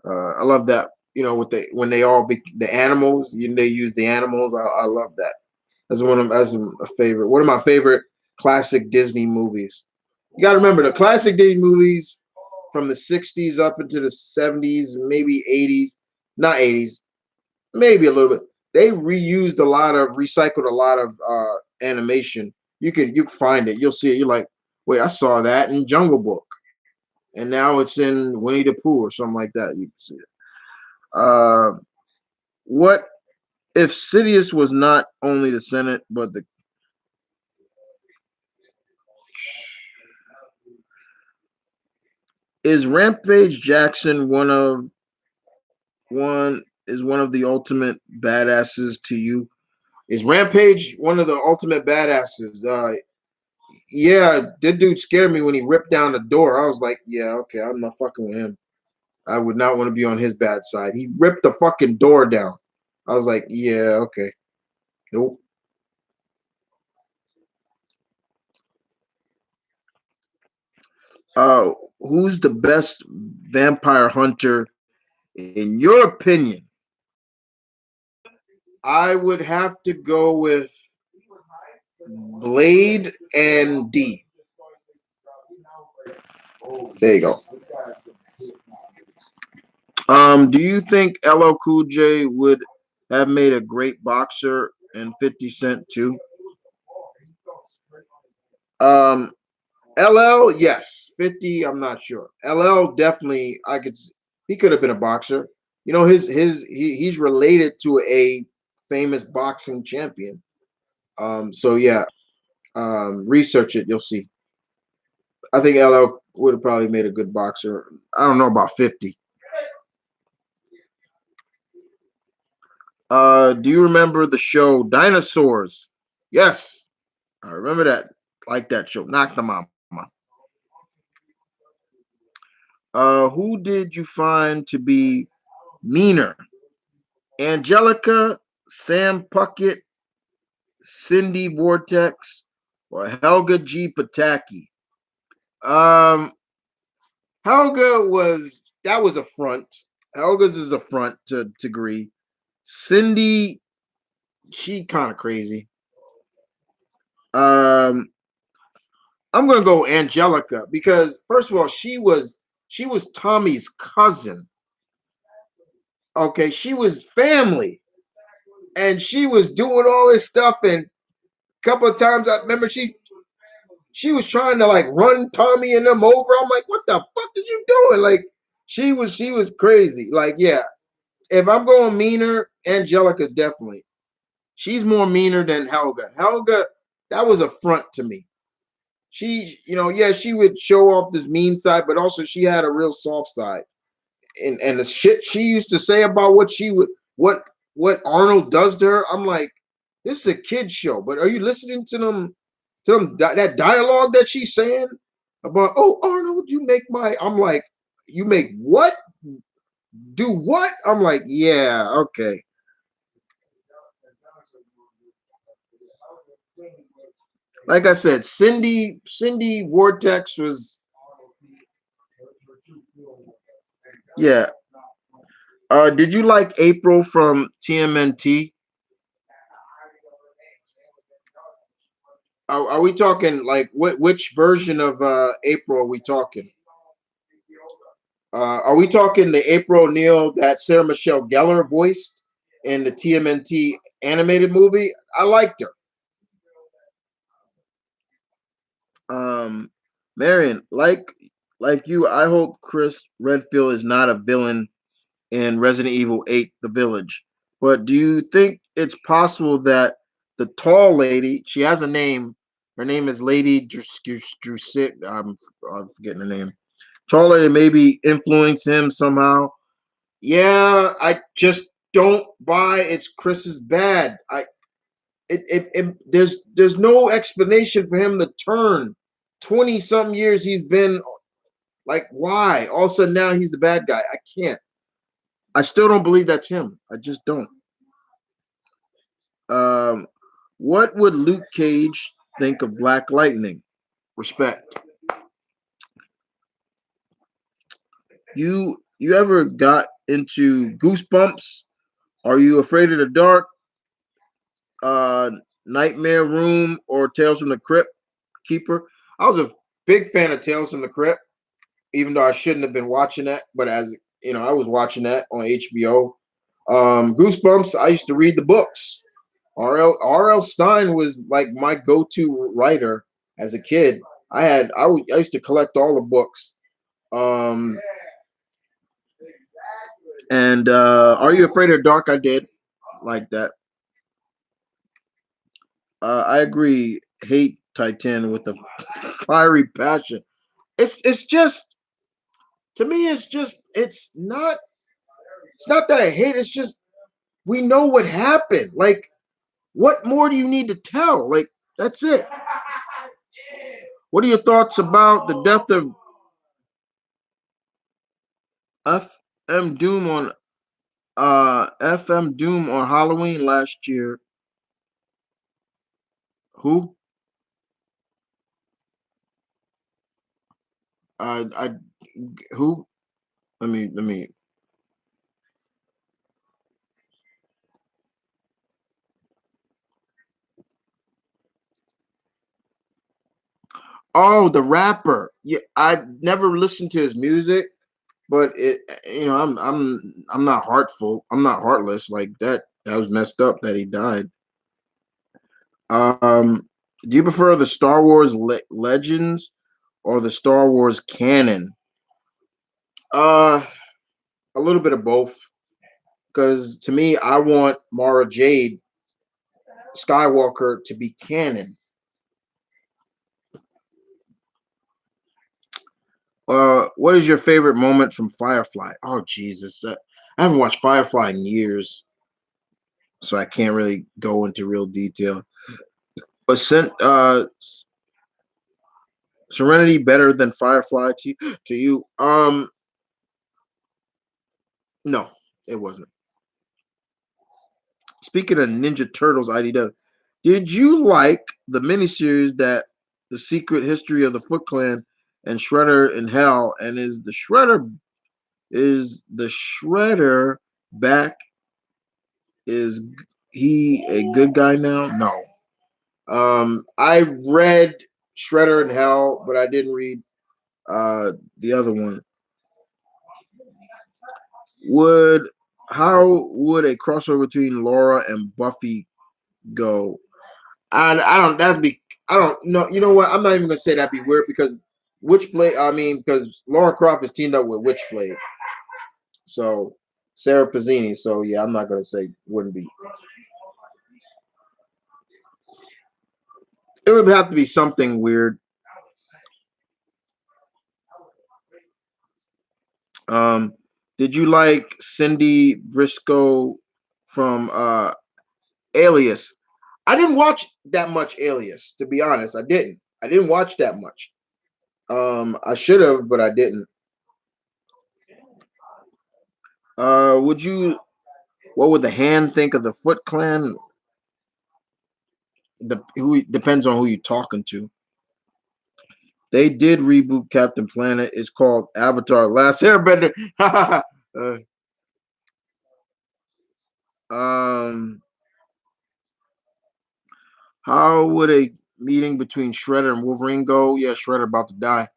I love that. With when they all be the animals, they use the animals. I love that. That's a favorite. One of my favorite classic Disney movies. You got to remember the classic Disney movies from the '60s up into the '70s, maybe '80s, not '80s, maybe a little bit. They recycled a lot of animation. You can find it. You'll see it. You're like, wait, I saw that in Jungle Book, and now it's in Winnie the Pooh or something like that. You can see it. Uh, what if Sidious was not only the Senate but the is Rampage Jackson one of the ultimate badasses to you? Is Rampage one of the ultimate badasses? Yeah, that dude scared me when he ripped down the door. I was like, yeah, okay, I'm not fucking with him. I would not want to be on his bad side. He ripped the fucking door down. I was like, yeah, okay. Nope. Who's the best vampire hunter in your opinion? I would have to go with Blade and D. There you go. Do you think LL Cool J would have made a great boxer and 50 Cent too? Um, LL, yes. 50, I'm not sure. LL definitely he could have been a boxer. He's related to a famous boxing champion. So yeah, research it, you'll see. I think LL would have probably made a good boxer. I don't know about 50. Do you remember the show Dinosaurs? Yes, I remember that. Like that show. Knock the mama. Who did you find to be meaner? Angelica, Sam Puckett, Cindy Vortex, or Helga G. Pataki? Um, Helga was a front. Helga's is a front to agree. Cindy, she kind of crazy. Um, I'm gonna go Angelica because first of all, she was Tommy's cousin. Okay, she was family, and she was doing all this stuff. And a couple of times, I remember she was trying to like run Tommy and them over. I'm like, what the fuck are you doing? Like, she was crazy. Like, yeah, if I'm going meaner, Angelica definitely. She's more meaner than Helga. Helga, that was a front to me. She, yeah, she would show off this mean side, but also she had a real soft side. And the shit she used to say about what Arnold does to her, I'm like, this is a kid show. But are you listening to them that dialogue that she's saying about, oh Arnold, you make my, I'm like, you make what? Do what? I'm like, yeah, okay. Like I said, Cindy Vortex was, yeah. Did you like April from TMNT? Are we talking like which version of April are we talking? Are we talking the April O'Neil that Sarah Michelle Gellar voiced in the TMNT animated movie? I liked her. Um, Marion, like you, I hope Chris Redfield is not a villain in Resident Evil 8 The Village. But do you think it's possible that the tall lady, she has a name, her name is Lady Drusit, I'm forgetting the name. Tall lady maybe influence him somehow. Yeah, I just don't buy it's Chris's bad. There's no explanation for him to turn. 20 something years he's been like, why? All of a sudden now he's the bad guy. I can't. I still don't believe that's him. I just don't. Um, what would Luke Cage think of Black Lightning? Respect. You ever got into Goosebumps? Are you afraid of the dark? Uh, Nightmare Room or Tales from the Crypt Keeper? I was a big fan of Tales from the Crypt, even though I shouldn't have been watching that. But as I was watching that on HBO. Goosebumps. I used to read the books. R.L. Stein was like my go-to writer as a kid. I used to collect all the books. Um, and Are You Afraid of Dark? I did like that. I agree. Hate Titan with a fiery passion. It's just to me. It's not that I hate. It's just we know what happened. Like, what more do you need to tell? Like, that's it. What are your thoughts about the death of FM Doom on FM Doom on Halloween last year? Who? I who? Let me. Oh, the rapper. Yeah, I never listened to his music, but I'm not heartful. I'm not heartless like that. That was messed up that he died. Um, do you prefer the Star Wars Legends or the Star Wars canon? Uh, a little bit of both. Because to me, I want Mara Jade Skywalker to be canon. What is your favorite moment from Firefly? Oh Jesus, I haven't watched Firefly in years, so I can't really go into real detail. But Serenity better than Firefly to you? No, it wasn't. Speaking of Ninja Turtles, IDW, did you like the miniseries that the Secret History of the Foot Clan and Shredder in Hell? And is the Shredder back? Is he a good guy now? No. I read Shredder in Hell, but I didn't read the other one. Would How would a crossover between Laura and Buffy go? I don't. That's be. I don't know. You know what? I'm not even gonna say that'd be weird because Witchblade. I mean, because Laura Croft is teamed up with Witchblade, so Sarah Pazzini. So yeah, I'm not gonna say wouldn't be. It would have to be something weird. Um, did you like Cindy Briscoe from Alias? I didn't watch that much Alias, to be honest. I didn't. I didn't watch that much. I should have, but I didn't. Would you? What would the Hand think of the Foot Clan? Who depends on who you're talking to. They did reboot Captain Planet. It's called Avatar: Last Airbender. uh, um, how would a meeting between Shredder and Wolverine go? Yeah, Shredder about to die.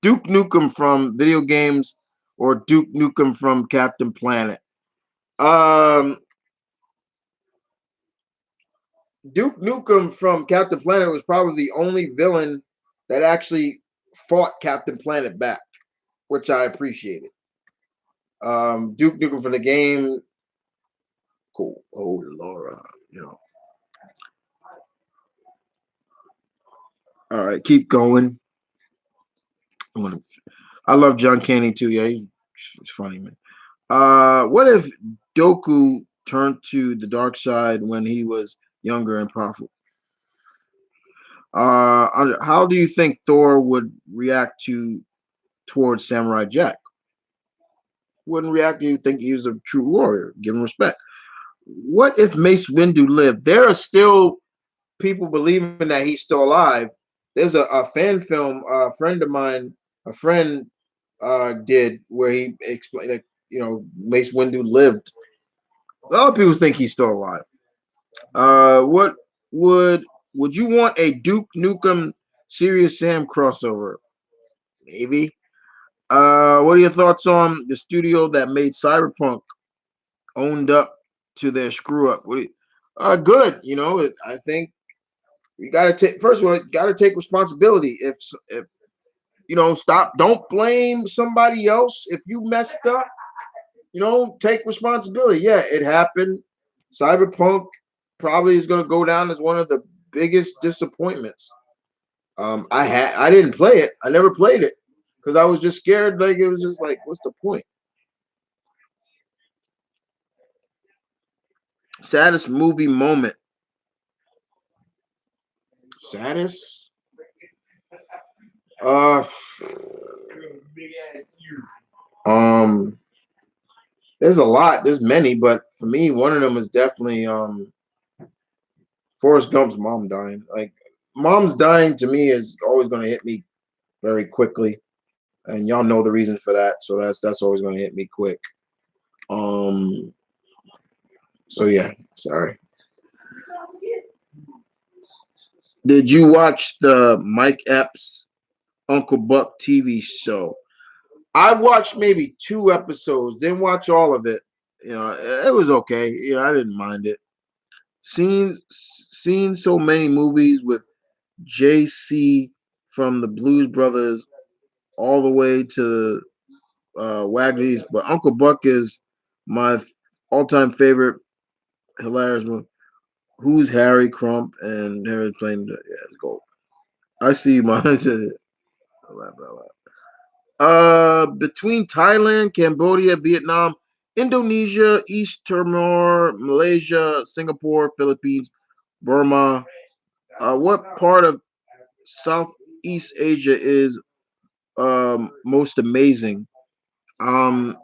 Duke Nukem from video games or Duke Nukem from Captain Planet? Um, Duke Nukem from Captain Planet was probably the only villain that actually fought Captain Planet back, which I appreciated. Duke Nukem from the game, cool. Oh, Laura, you know. All right, keep going. I'm gonna. I love John Candy too. Yeah, he's funny, man. What if Doku turned to the dark side when he was younger and powerful? How do you think Thor would react towards Samurai Jack? Wouldn't react. You think he was a true warrior? Give him respect. What if Mace Windu lived? There are still people believing that he's still alive. There's a fan film. A friend of mine, a friend, did where he explained that Mace Windu lived. A lot of people think he's still alive. What would would you want a Duke Nukem Serious Sam crossover? Maybe. What are your thoughts on the studio that made Cyberpunk owned up to their screw up? Good. I think you got to take first of all, got to take responsibility. If stop, don't blame somebody else. If you messed up, take responsibility. Yeah, it happened. Cyberpunk probably is going to go down as one of the biggest disappointments. I didn't play it. I never played it because I was just scared. Like it was just like, what's the point? Saddest movie moment. Saddest. Uh, um, there's a lot. There's many, but for me, one of them is definitely Forrest Gump's mom dying. Like mom's dying to me is always going to hit me very quickly, and y'all know the reason for that. So that's always going to hit me quick. Um. So yeah, sorry. Did you watch the Mike Epps Uncle Buck TV show? I watched maybe 2 episodes. Didn't watch all of it. It was okay. I didn't mind it. Seen so many movies with JC from the Blues Brothers all the way to Wagner's, but Uncle Buck is my all-time favorite. Hilarious one. Who's Harry Crump and Harry playing? Yeah, let's go. I see you, man. Between Thailand, Cambodia, Vietnam, Indonesia, East Timor, Malaysia, Singapore, Philippines, Burma. What part of Southeast Asia is most amazing? Um,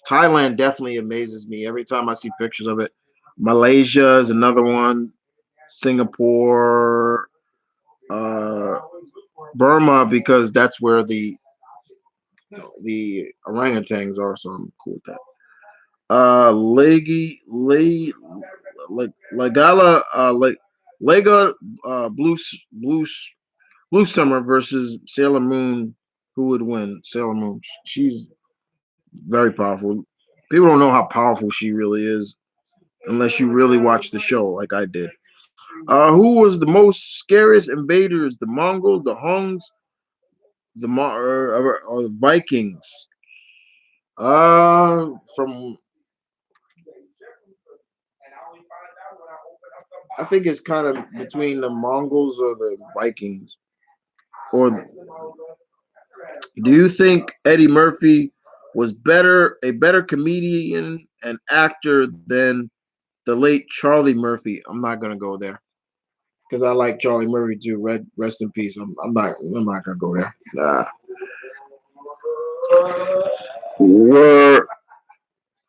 Thailand definitely amazes me every time I see pictures of it. Malaysia is another one. Singapore, uh, Burma, because that's where the orangutans are. So I'm cool with that. Legi, Le, Legala, Lega, Blue, Blue Summer versus Sailor Moon. Who would win? Sailor Moon. She's very powerful. People don't know how powerful she really is unless you really watch the show like I did. Who was the most scariest invaders? The Mongols, the Huns, or the Vikings? From I think it's kind of between the Mongols or the Vikings. Or do you think Eddie Murphy was a better comedian and actor than the late Charlie Murphy? I'm not gonna go there because I like Charlie Murphy too. Rest in peace. I'm not gonna go there. Nah. Were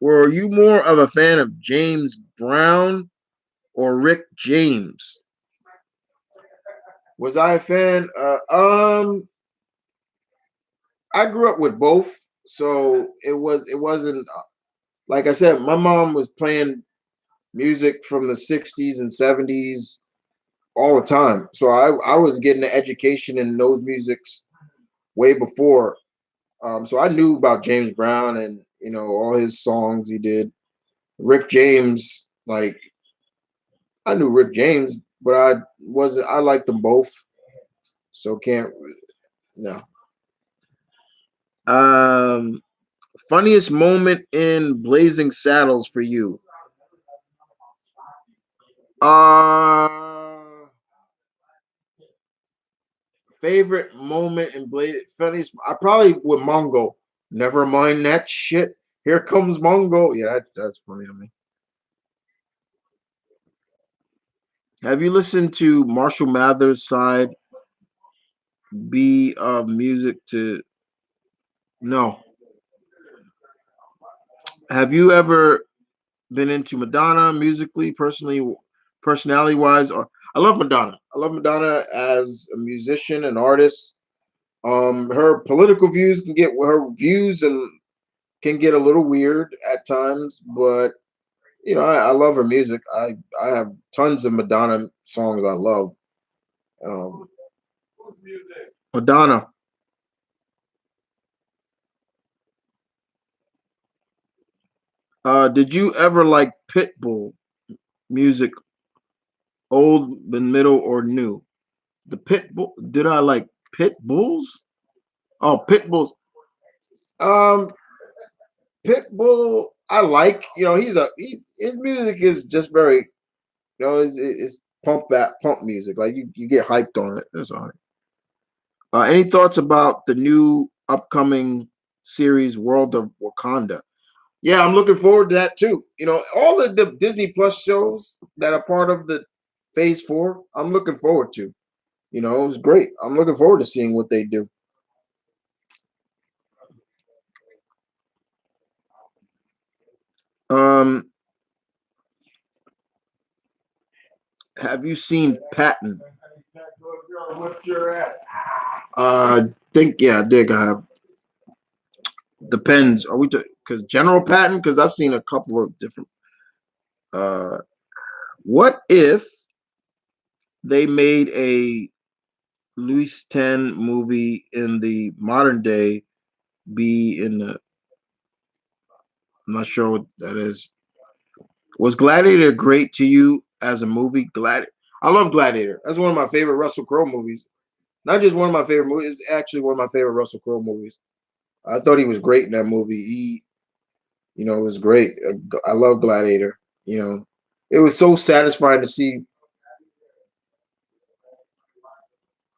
Were you more of a fan of James Brown or Rick James? Was I a fan? I grew up with both, so it wasn't like I said. My mom was playing music from the '60s and '70s all the time, so I was getting an education in those musics way before. So I knew about James Brown and all his songs he did. Rick James, like I knew Rick James, but I liked them both, so can't no. Um, Funniest moment in Blazing Saddles for you? Uh, Favorite moment in Blazing funniest? I probably with Mongo. Never mind that shit. Here comes Mongo. Yeah, that's funny to me. Have you listened to Marshall Mathers' side B of music to no? Have you ever been into Madonna musically, personality wise? Or I love Madonna. I love Madonna as a musician and artist. Her political views can get a little weird at times, but I love her music. I have tons of Madonna songs I love. Um, Madonna. Did you ever like Pitbull music, old, middle, or new? The Pitbull. Did I like Pitbulls? Oh, Pitbulls. Um, Pitbull. I like. His music is just very. It's pump music. Like you get hyped on it. That's all right. Any thoughts about the new upcoming series, World of Wakanda? Yeah, I'm looking forward to that too. All of the Disney Plus shows that are part of the Phase 4, I'm looking forward to. It was great. I'm looking forward to seeing what they do. Um, have you seen Patton? Think yeah, I think I have. Depends. Are we because General Patton? Because I've seen a couple of different. Uh, what if they made a Louis Ten movie in the modern day? Be in the. I'm not sure what that is. Was Gladiator great to you as a movie? I love Gladiator. That's one of my favorite Russell Crowe movies. Not just one of my favorite movies. It's actually one of my favorite Russell Crowe movies. I thought he was great in that movie. It was great. I love Gladiator. It was so satisfying to see.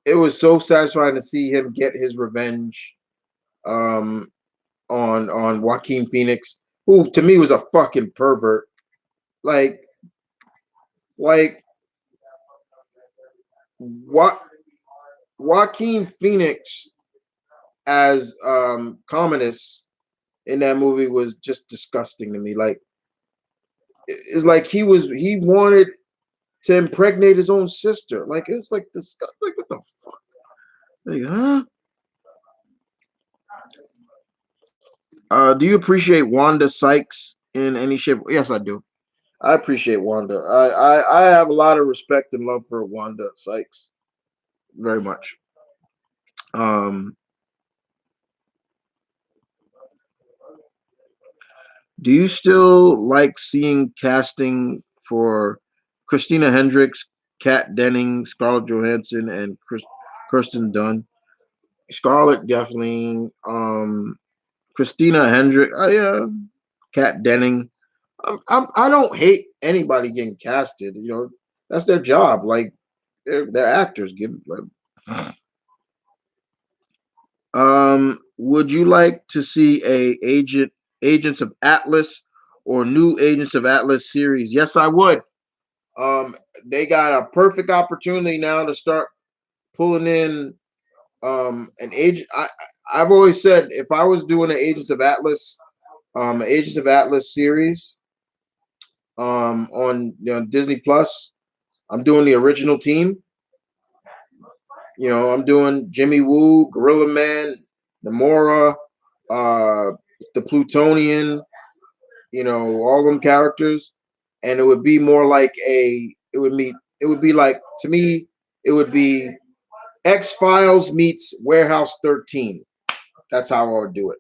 It was so satisfying to see him get his revenge um, on Joaquin Phoenix, who to me was a fucking pervert. Like like what Joaquin Phoenix as communist in that movie was just disgusting to me. Like it's like he wanted to impregnate his own sister. Like it's like disgusting. Like what the fuck? Like, huh? Do you appreciate Wanda Sykes in any shape? Yes, I do. I appreciate Wanda. I have a lot of respect and love for Wanda Sykes. Very much. Um, Do you still like seeing casting for Christina Hendricks, Kat Denning, Scarlett Johansson, and Kirsten Dunn? Scarlett definitely. Christina Hendricks. Yeah. Kat Denning. I don't hate anybody getting casted. That's their job. Like they're actors. Give like. Would you like to see a Agents of Atlas or new Agents of Atlas series? Yes, I would. They got a perfect opportunity now to start pulling in an agent. I've always said if I was doing an Agents of Atlas series on Disney Plus, I'm doing the original team. I'm doing Jimmy Woo, Gorilla Man, Namora, uh, the Plutonian, all them characters, and it would be more like it would be like to me, it would be X Files meets Warehouse 13. That's how I would do it.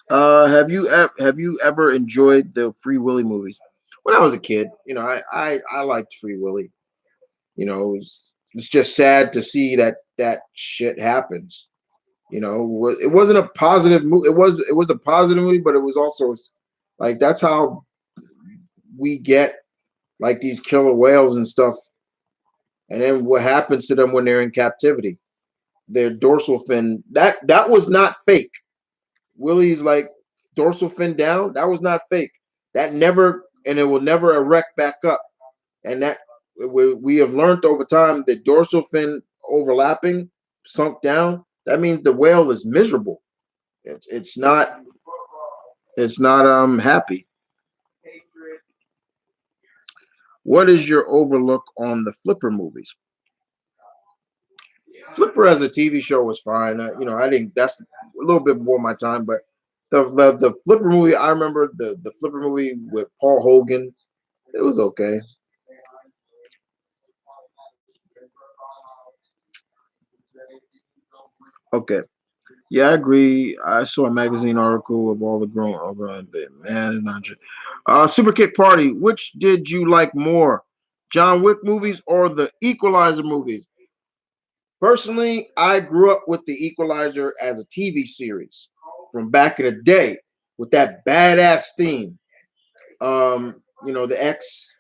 Have you ever enjoyed the Free Willy movies? When I was a kid, I liked Free Willy. It's just sad to see that shit happens. It wasn't a positive movie. It was a positive movie, but it was also like that's how we get like these killer whales and stuff. And then what happens to them when they're in captivity? Their dorsal fin that was not fake. Willie's like dorsal fin down. That was not fake. That never and it will never erect back up. And that we have learned over time that dorsal fin overlapping, sunk down. That means the whale is miserable. It's not happy. What is your overlook on the Flipper movies? Flipper as a TV show was fine. I didn't. That's a little bit more my time, but the Flipper movie. I remember the Flipper movie with Paul Hogan. It was okay. Okay. Yeah, I agree. I saw a magazine article of all the grown over man, it's not true. Super Kick Party. Which did you like more, John Wick movies or the Equalizer movies? Personally, I grew up with the Equalizer as a TV series from back in the day with that badass theme. The X.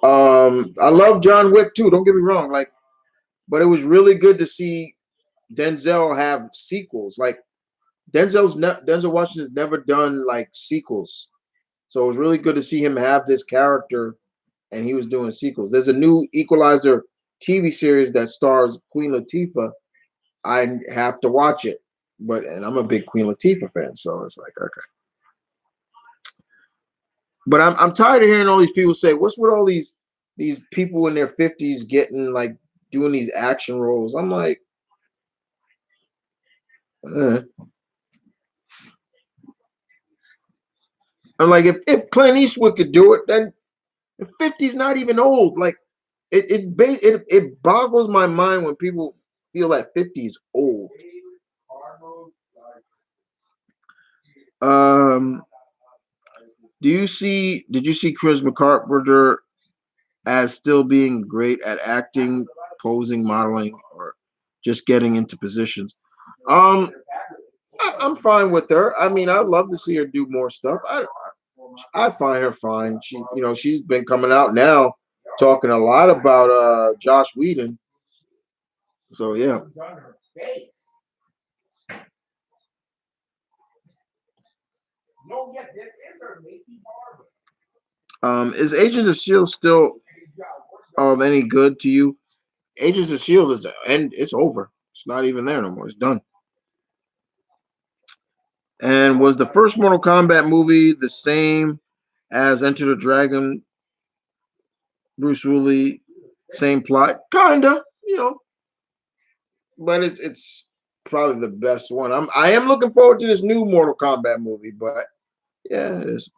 I love John Wick too. Don't get me wrong. But it was really good to see Denzel have sequels. Like Denzel Washington's never done like sequels, so it was really good to see him have this character, and he was doing sequels. There's a new Equalizer TV series that stars Queen Latifah. I have to watch it, and I'm a big Queen Latifah fan, so it's like okay. But I'm tired of hearing all these people say, "What's with all these people in their 50s getting like doing these action roles?" I'm like, eh. I'm like, if Clint Eastwood could do it, then the 50's not even old. Like it boggles my mind when people feel that 50 is old. Um, did you see Chris McCarpenter as still being great at acting, posing, modeling, or just getting into positions? Um, I'm fine with her. I mean, I'd love to see her do more stuff. I find her fine. She's been coming out now talking a lot about Josh Whedon. So yeah. Is Agents of Shield still any good to you? Agents of Shield is and it's over. It's not even there no more. It's done. And was the first Mortal Kombat movie the same as Enter the Dragon? Bruce Willis, same plot, kinda, but it's probably the best one. I am looking forward to this new Mortal Kombat movie, but yeah, it is.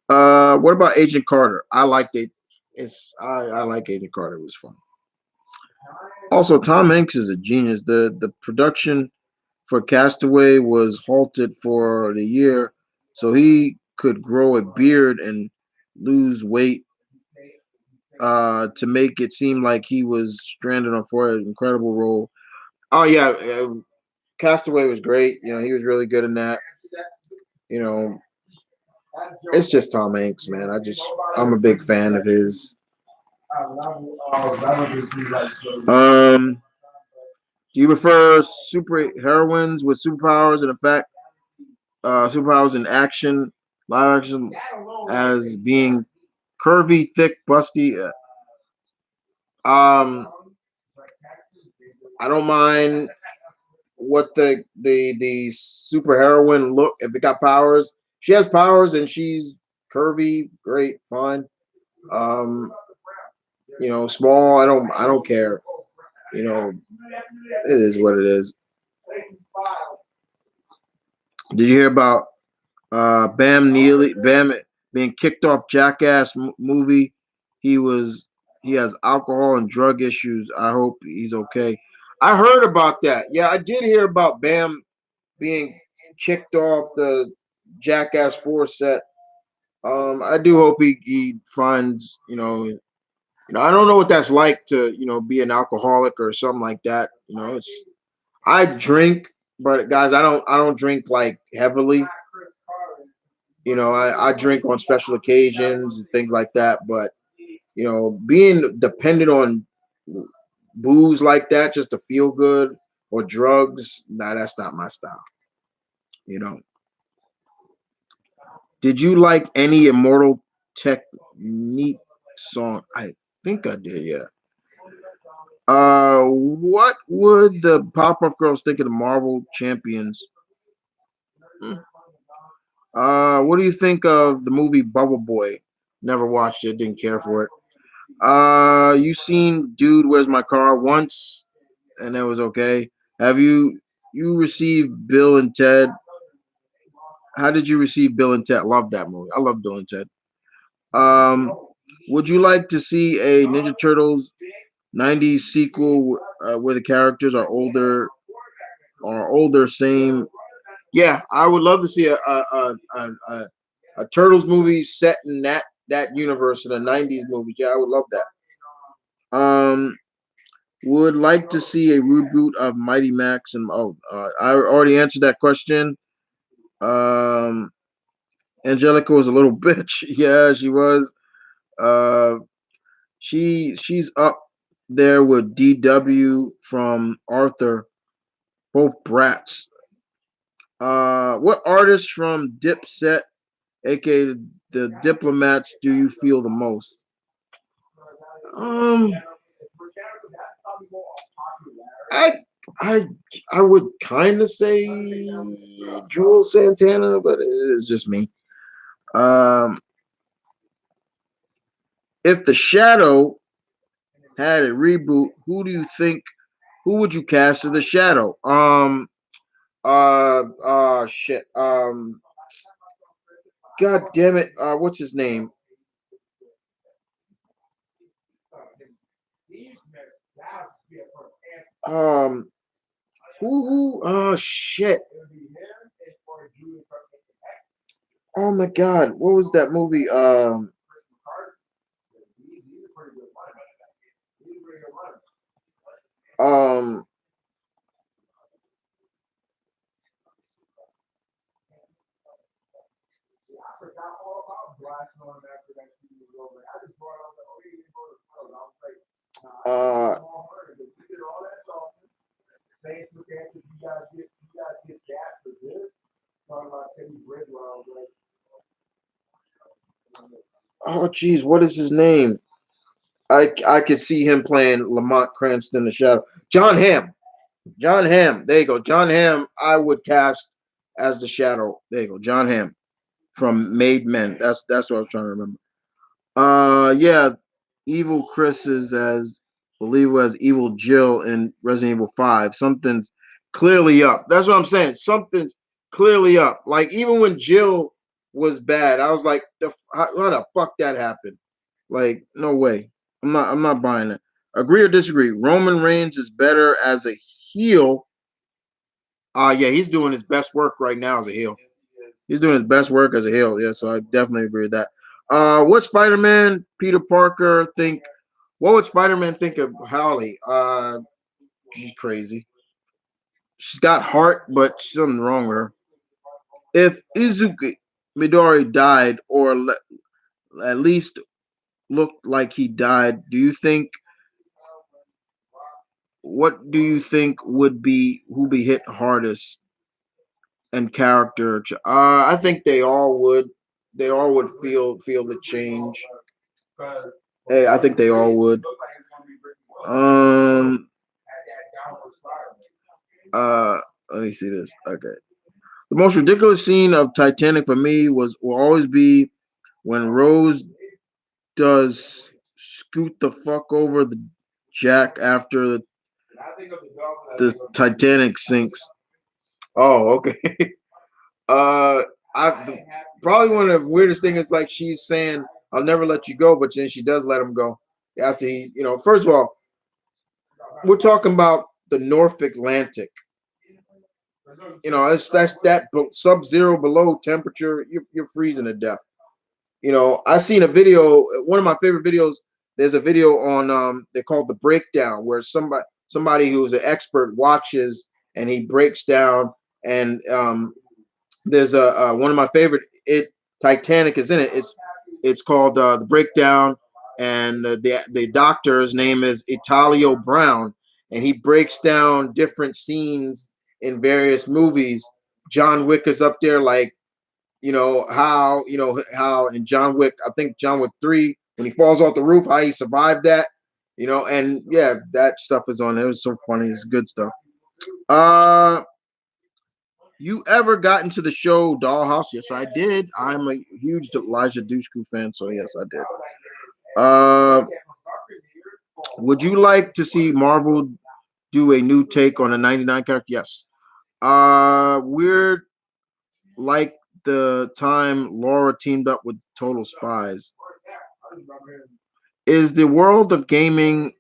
What about Agent Carter? I liked it. I like Agent Carter. It was fun. Also, Tom Hanks is a genius. The production for Castaway was halted for the year so he could grow a beard and lose weight to make it seem like he was stranded on for an incredible role. Oh yeah, Castaway was great. He was really good in that. You know, it's just Tom Hanks, man. I'm a big fan of his. Um, do you prefer super heroines with superpowers and effect, superpowers in action, live action, as being curvy, thick, busty? I don't mind what the super heroine look if it got powers. She has powers and she's curvy, great, fine. Um, small. I don't care. You know, it is what it is. Did you hear about Bam Neely? Bam being kicked off Jackass movie. He was he has alcohol and drug issues. I hope he's okay. I heard about that. Yeah, I did hear about Bam being kicked off the Jackass 4 set. I do hope he finds, I don't know what that's like to, be an alcoholic or something like that. I drink, but guys, I don't drink like heavily. I drink on special occasions and things like that. But being dependent on booze like that just to feel good or drugs, nah, that's not my style. You know. Did you like any Immortal Technique song? I think I did, yeah. What would the Powerpuff Girls think of the Marvel Champions? Hmm. What do you think of the movie Bubble Boy? Never watched it, didn't care for it. You seen Dude, Where's My Car once, and it was okay. Have you received Bill and Ted? How did you receive Bill and Ted? Love that movie. I love Bill and Ted. Um, would you like to see a Ninja Turtles '90s sequel where the characters are older, same? Yeah, I would love to see a Turtles movie set in that universe in the '90s movie. Yeah, I would love that. Would like to see a reboot of Mighty Max and I already answered that question. Um, Angelica was a little bitch. Yeah, she was. Uh, she's up there with DW from Arthur, both brats. What artist from Dipset, aka the Diplomats, do you feel the most? Um, I I I would kind of say Jewel Santana, but it's just me. Um, if the Shadow had a reboot, who do you think? Who would you cast as the Shadow? Shit. God damn it. What's his name? Um, shit. Oh my God, what was that movie? Um, uh, oh geez, what is his name? I could see him playing Lamont Cranston the Shadow. John Hamm. John Hamm. There you go. John Hamm. I would cast as the Shadow. There you go. John Hamm from Made Men. That's what I was trying to remember. Yeah, Evil Chris is as believable as Evil Jill in Resident Evil 5. Something's clearly up. That's what I'm saying. Something's clearly up. Like even when Jill was bad, I was like, how the fuck that happened? Like, no way. I'm not buying it. Agree or disagree? Roman Reigns is better as a heel. Yeah, he's doing his best work right now as a heel. He's doing his best work as a heel. Yeah, so I definitely agree with that. What Spider-Man Peter Parker think? What would Spider-Man think of Holly? She's crazy. She's got heart, but something wrong with her. If Izuku Midori died, or at least looked like he died, do you think? What do you think would be who be hit hardest and character? I think they all would. They all would feel the change. Hey, I think they all would. Um. Uh. Let me see this. Okay. The most ridiculous scene of Titanic for me will always be when Rose does scoot the fuck over the Jack after the Titanic sinks. Oh, okay. Uh, probably one of the weirdest things is like she's saying, "I'll never let you go," but then she does let him go after he, First of all, we're talking about the North Atlantic. That's that sub-zero below temperature. You're freezing to death. I seen a video. One of my favorite videos. There's a video on they call it the breakdown, where somebody who's an expert watches and he breaks down and there's a one of my favorite. Titanic is in it. It's called the breakdown, and the doctor's name is Italio Brown, and he breaks down different scenes in various movies. John Wick is up there, like how in John Wick, I think John Wick 3, when he falls off the roof, how he survived that. And yeah, that stuff is on there. It was so funny. It's good stuff. Uh you ever got into the show Dollhouse? Yes, I did. I'm a huge Elijah Dushku fan, so yes, I did. Uh, would you like to see Marvel do a new take on a 99 character? Yes. Weird, like the time Laura teamed up with Total Spies. Is the world of gaming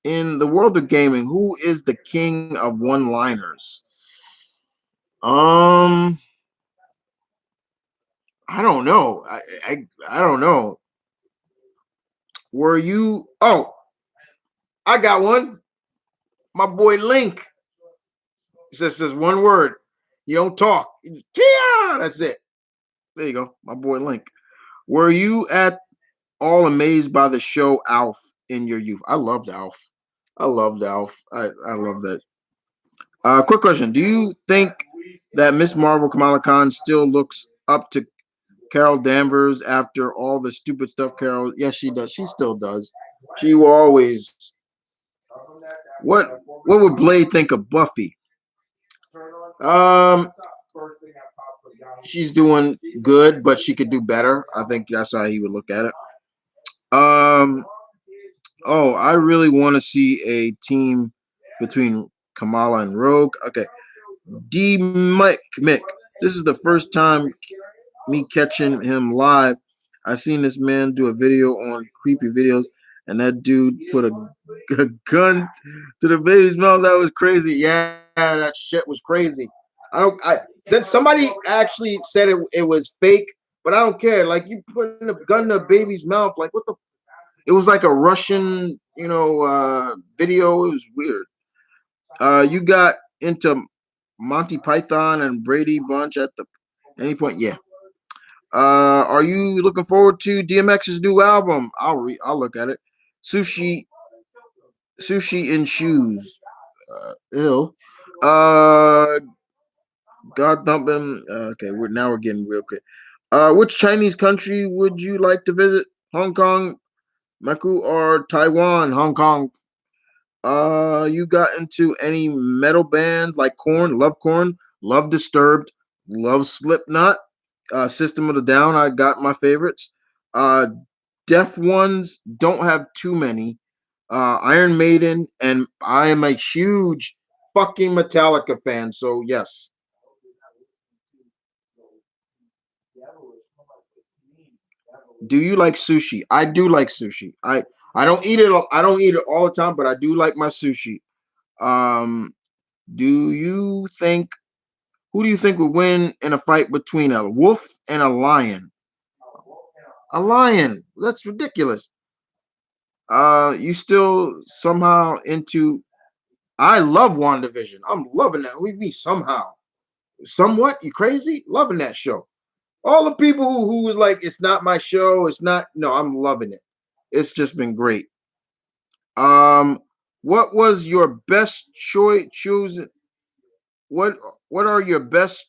In the world of gaming, who is the king of one-liners? Um, I don't know. I don't know. Were you? Oh, I got one. My boy Link says one word. You don't talk. Yeah, that's it. There you go. My boy Link. Were you at all amazed by the show Alf in your youth? I loved Alf. I loved Alf. I love that. Quick question: do you think that Miss Marvel Kamala Khan still looks up to Carol Danvers after all the stupid stuff Carol? Yes, she does. She still does. She will always. What would Blade think of Buffy? Um, she's doing good, but she could do better. I think that's how he would look at it. Um, oh, I really want to see a team between Kamala and Rogue. Okay, D Mick. This is the first time me catching him live. I seen this man do a video on creepy videos, and that dude put a gun to the baby's mouth. That was crazy. Yeah, that shit was crazy. I don't. I Then somebody actually said it was fake, but I don't care. Like you putting a gun to a baby's mouth, like what the? It was like a Russian, video. It was weird. You got into Monty Python and Brady Bunch at the any point? Yeah. Are you looking forward to DMX's new album? I'll look at it. Sushi, sushi in shoes. Ill. Uh, God dumping. Okay, we're getting real quick. Which Chinese country would you like to visit? Hong Kong, Macau, or Taiwan? Hong Kong. You got into any metal bands like Korn, love Disturbed, love Slipknot, System of the Down. I got my favorites. Uh, Deaf ones don't have too many. Iron Maiden, and I am a huge fucking Metallica fan. So yes. Do you like sushi? I do like sushi. I don't eat it. I don't eat it all the time, but I do like my sushi. Um, Do you think who do you think would win in a fight between a wolf and a lion? A lion. That's ridiculous. You still somehow into I love WandaVision. I'm loving that. We be somehow. Somewhat? You crazy? Loving that show. All the people who was like, it's not my show, it's not no, I'm loving it. It's just been great. Um, what was your best choice choosing what what are your best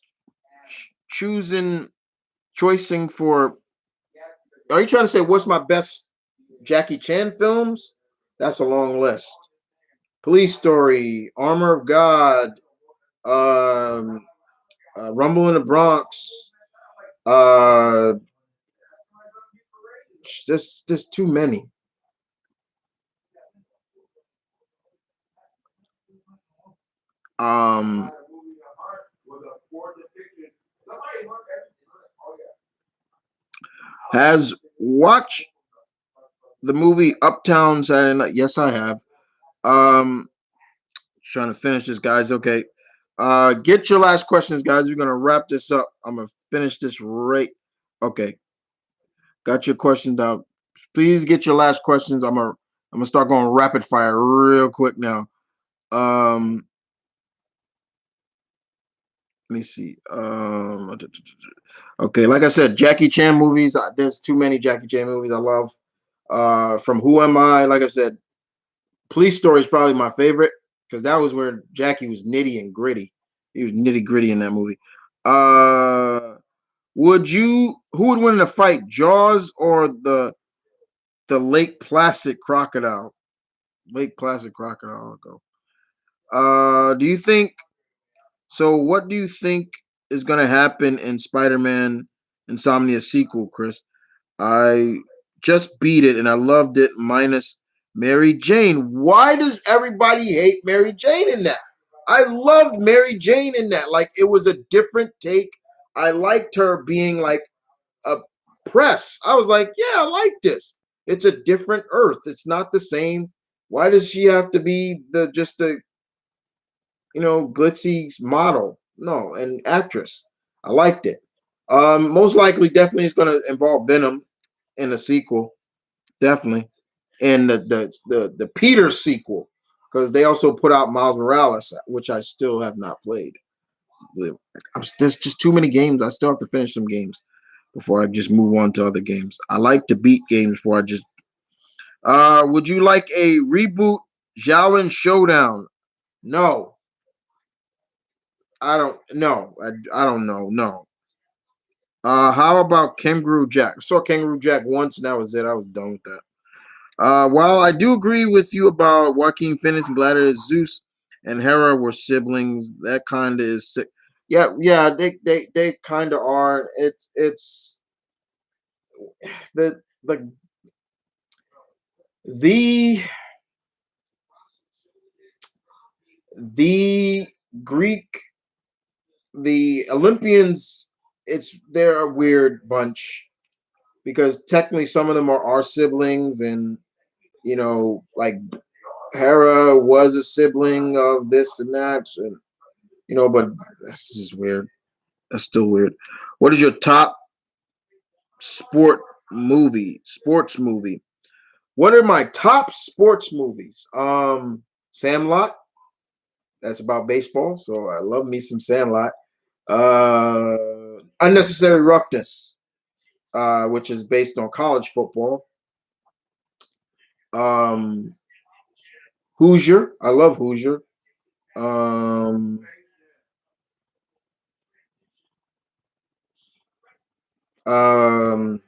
choosing choicing for are you trying to say what's my best Jackie Chan films? That's a long list. Police Story, Armor of God, um, Rumble in the Bronx. Uh, there's too many. Um, has watched the movie Uptown Saturday Night. Yes, I have. Um, trying to finish this, guys. Okay. Get your last questions, guys. We're gonna wrap this up. I'm gonna finish this right. Okay. Got your questions out. Please get your last questions. I'm gonna start going rapid fire real quick now. Um, let me see. Okay, like I said, Jackie Chan movies. There's too many Jackie Chan movies I love. From Who Am I? Like I said, Police Story is probably my favorite because that was where Jackie was nitty and gritty. He was nitty gritty in that movie. Uh, would you? Who would win in a fight, Jaws or the Lake Placid crocodile? Lake Placid crocodile. I'll go. Do you think so? What do you think is going to happen in Spider-Man Insomnia sequel, Chris? I just beat it and I loved it, minus Mary Jane. Why does everybody hate Mary Jane in that? I loved Mary Jane in that. Like it was a different take. I liked her being like a press. I was like, yeah, I like this. It's a different Earth. It's not the same. Why does she have to be the just a glitzy model? No, an actress. I liked it. Most likely, definitely, it's going to involve Venom in a sequel, definitely, and the Peter sequel because they also put out Miles Morales, which I still have not played. There's just too many games. I still have to finish some games before I just move on to other games. I like to beat games before I just. Would you like a reboot Shaolin Showdown? No, I don't. No, I don't know. No. How about Kangaroo Jack? I saw Kangaroo Jack once, and that was it. I was done with that. While I do agree with you about Joaquin Phoenix and Gladiator, Zeus and Hera were siblings. That kind of is sick. Yeah, yeah, they kind of are. It's the the the Greek the Olympians. They're a weird bunch because technically some of them are our siblings, and like Hera was a sibling of this and that, and but that's just weird. That's still weird. What is your top sports movie? What are my top sports movies? Sandlot. That's about baseball, so I love me some Sandlot. Unnecessary Roughness, which is based on college football. Um, Hoosier. I love Hoosier. Um, um,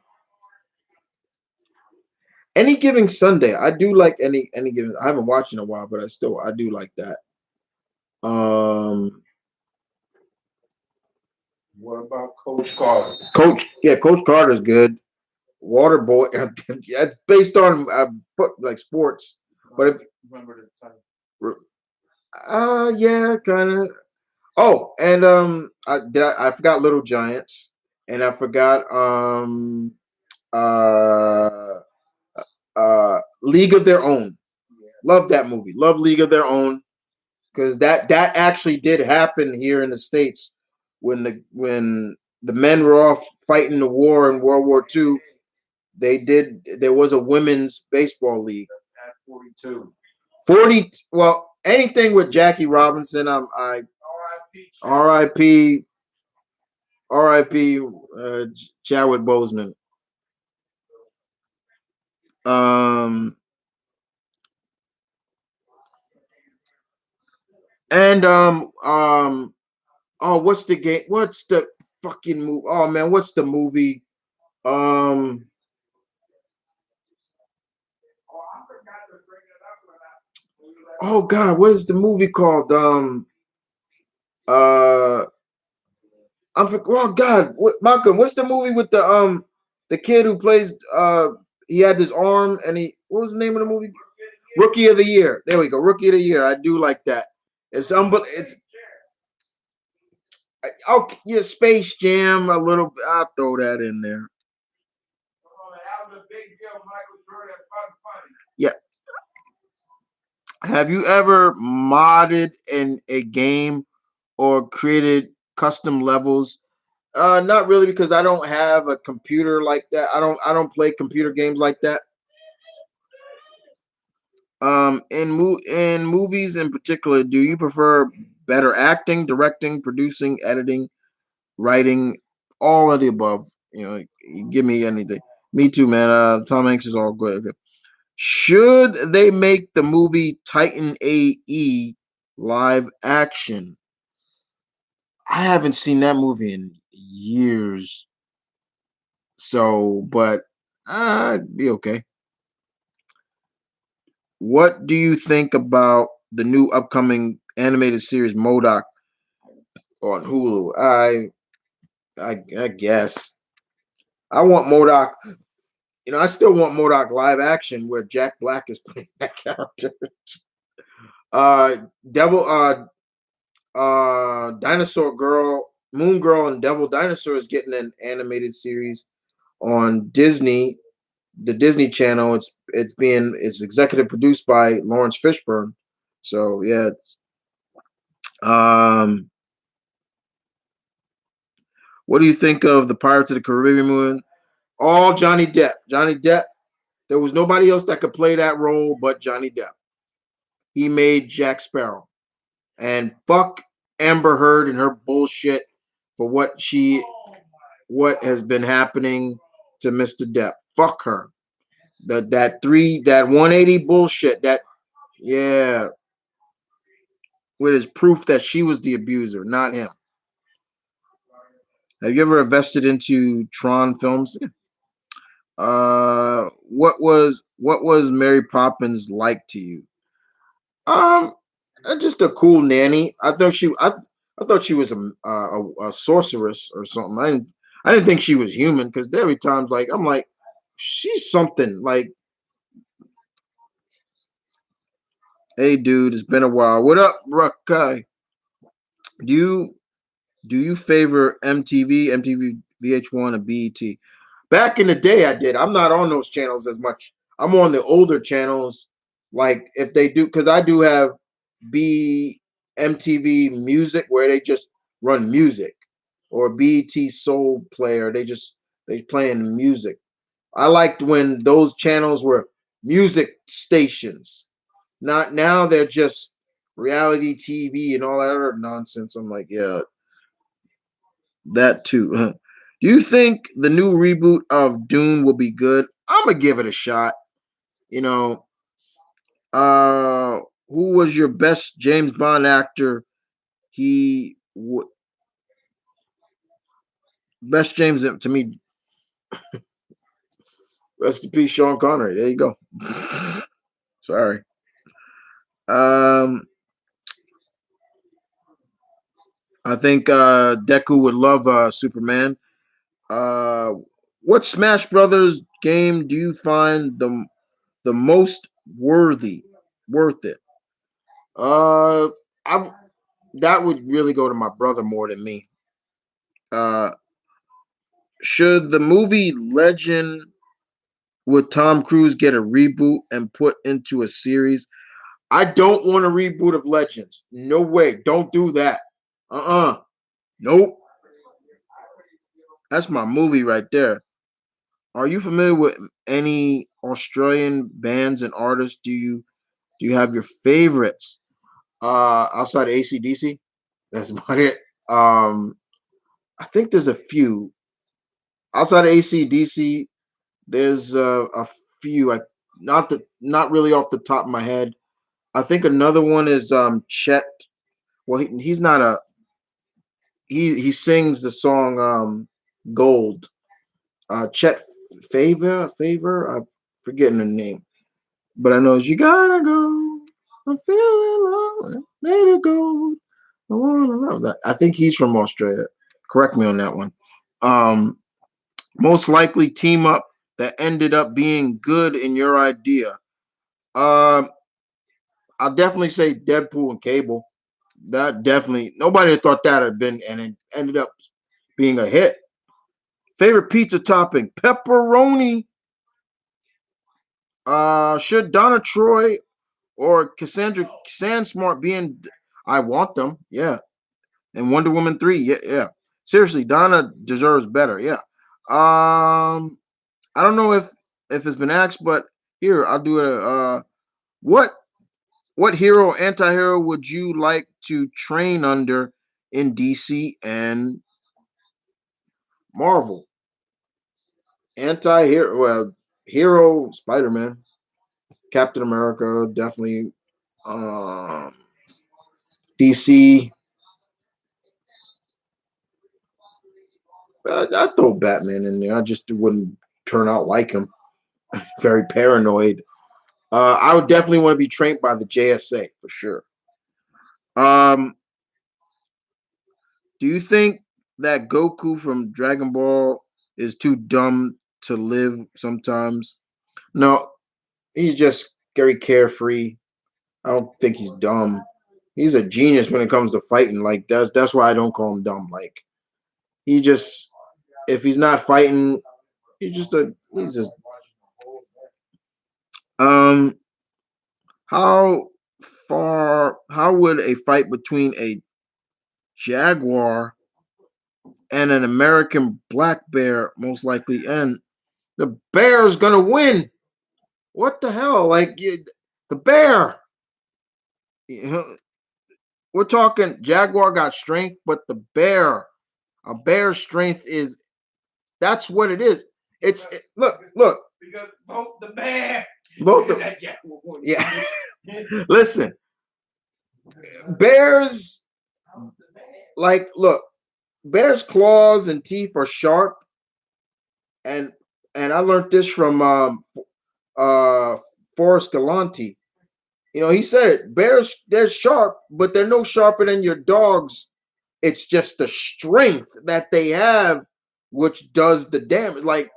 any Giving Sunday. I do like any given. I haven't watched in a while, but I do like that. Um, What about Coach Carter? Coach Carter's good. Waterboy, yeah, based on like sports. But if Remember the time? yeah, kind of. Oh, and I forgot Little Giants, and I forgot uh League of Their Own. Love that movie. Love League of Their Own. because that actually did happen here in the states when the men were off fighting the war in World War II. They did. There was a women's baseball league. At 42. 40. Well, anything with Jackie Robinson, I R.I.P. R.I.P. Chadwick Boseman. Um and oh, what's the game? What's the fucking movie? Oh man, what's the movie? Um oh god, what is the movie called? Uh oh god, Malcolm, what's the movie with the kid who plays he had this arm and he what was the name of the movie? Rookie of the Year. There we go. Rookie of the Year. I do like that. It's oh yeah, Space Jam a little bit. I'll throw that in there. Yeah. Have you ever modded in a game or created custom levels? Not really because I don't have a computer like that. I don't play computer games like that. In movies in particular, do you prefer better acting, directing, producing, editing, writing, all of the above? You know, you give me anything. Me too, man. Tom Hanks is all good. Okay. Should they make the movie Titan AE live action? I haven't seen that movie in years, so but I'd be okay. What do you think about the new upcoming animated series Modoc on Hulu? I guess I want Modoc. I still want Modoc live action where Jack Black is playing that character. Uh, Devil, Dinosaur Girl, Moon Girl, and Devil Dinosaur is getting an animated series on Disney, the Disney Channel. It's executive produced by Lawrence Fishburne. So yeah. Um, what do you think of the Pirates of the Caribbean movie? All Johnny Depp. Johnny Depp. There was nobody else that could play that role but Johnny Depp. He made Jack Sparrow. And fuck Amber Heard and her bullshit for what has been happening to Mr. Depp. Fuck her. That 180 bullshit. That yeah, with his proof that she was the abuser, not him. Have you ever invested into Tron films? Yeah. What was Mary Poppins like to you? Um, just a cool nanny. I thought she was a sorceress or something. I didn't think she was human because there were times like I'm like she's something like hey dude, it's been a while. What up, Ruckai? Do you do you favor MTV, VH1, and BET? Back in the day, I did. I'm not on those channels as much. I'm on the older channels, like if they do, because I do have B MTV Music where they just run music, or BET Soul Player. They playing music. I liked when those channels were music stations. Not now they're just reality TV and all that other nonsense. I'm like, yeah, that too. Do you think the new reboot of Dune will be good? I'm gonna give it a shot. You know, uh, who was your best James Bond actor? He best James to me. Rest in peace, Sean Connery. There you go. Sorry. Um, I think Deku would love Superman. Uh, what Smash Brothers game do you find the most worth it? Uh, I that would really go to my brother more than me. Uh, should the movie Legend with Tom Cruise get a reboot and put into a series? I don't want a reboot of Legends. No way. Don't do that. Nope. That's my movie right there. Are you familiar with any Australian bands and artists? Do you have your favorites? Outside of ACDC? That's about it. I think there's a few. Outside of ACDC, there's a few. Not really off the top of my head. I think another one is Chet. Well, he's not a he sings the song Gold. Chet Favor. I'm forgetting the name, but I know you gotta go. I'm feeling low. Let it go. I wanna know that. I think he's from Australia. Correct me on that one. Um, Most likely team up that ended up being good in your idea. Um, I'll definitely say Deadpool and Cable. That definitely nobody thought that had been and it ended up being a hit. Favorite pizza topping: pepperoni. Should Donna Troy or Cassandra Sandsmart be in? I want them. Yeah, and Wonder Woman 3. Yeah, yeah. Seriously, Donna deserves better. Yeah. I don't know if it's been asked, but here I'll do it. What what hero anti-hero would you like to train under in DC and Marvel? Anti-hero, well, hero Spider-Man, Captain America, definitely. Um, DC, I'd throw Batman in there. I just wouldn't turn out like him. Very paranoid. I would definitely want to be trained by the JSA for sure. Um, do you think that Goku from Dragon Ball is too dumb to live sometimes? No, he's just very carefree. I don't think he's dumb. He's a genius when it comes to fighting. Like that's why I don't call him dumb. Like he just if he's not fighting, he's just um how how would a fight between a jaguar and an American black bear most likely end? The bear's gonna win. What the hell? The bear. You know, we're talking jaguar got strength, but the bear, a bear's strength is that's what it is. Look. Because both the bear, Both the yeah. Listen, bears look, bears' claws and teeth are sharp, and I learned this from uh Forrest Galanti. He said it. Bears they're sharp, but they're no sharper than your dogs. It's just the strength that they have, which does the damage. Like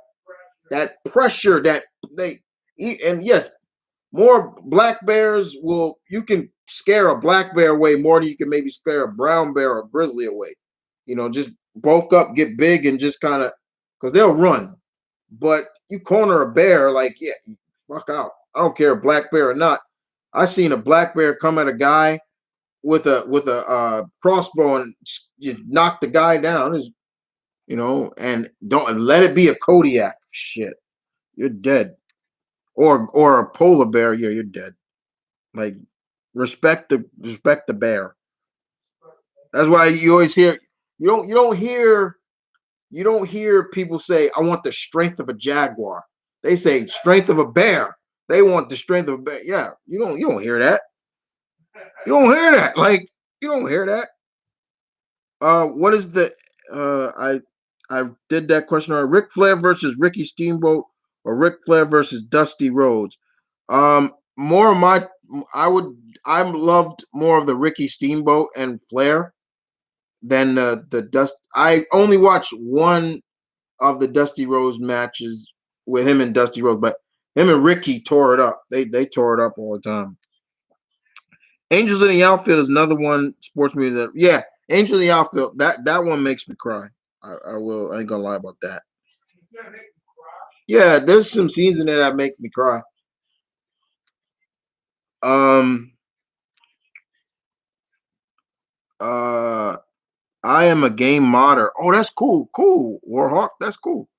that pressure that they eat. And yes, more black bears will you can scare a black bear away more than you can maybe scare a brown bear or a grizzly away. Just bulk up, get big, and just kind of because they'll run. But you corner a bear, like yeah, fuck out. I don't care if black bear or not. I seen a black bear come at a guy with a crossbow and you knock the guy down. And don't let it be a Kodiak. Shit, you're dead. Or a polar bear. Yeah, you're dead. Like respect the bear. That's why you always hear you don't hear people say I want the strength of a jaguar. They say strength of a bear. They want the strength of a bear. Yeah, you don't hear that. You don't hear that. Like you don't hear that. What is the I did that question on Ric Flair versus Ricky Steamboat or Ric Flair versus Dusty Rhodes. More of my I loved more of the Ricky Steamboat and Flair than the Dust. I only watched one of the Dusty Rhodes matches with him and Dusty Rhodes, but him and Ricky tore it up. They tore it up all the time. Angels in the Outfield is another one. Sports media. Yeah, Angels in the Outfield. That one makes me cry. I will. I ain't gonna lie about that. Yeah, there's some scenes in there that make me cry. Um, Uh, I am a game modder. Oh, that's cool. Cool, Warhawk. That's cool.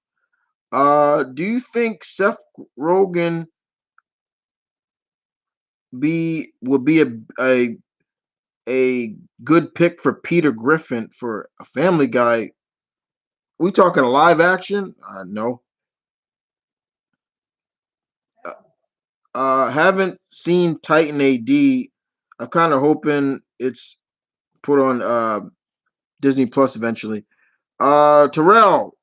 Do you think Seth Rogen be would be a good pick for Peter Griffin for a Family Guy? We talking a live action? No. Uh, haven't seen Titan AD. I'm kind of hoping it's put on Disney Plus eventually. Terrell,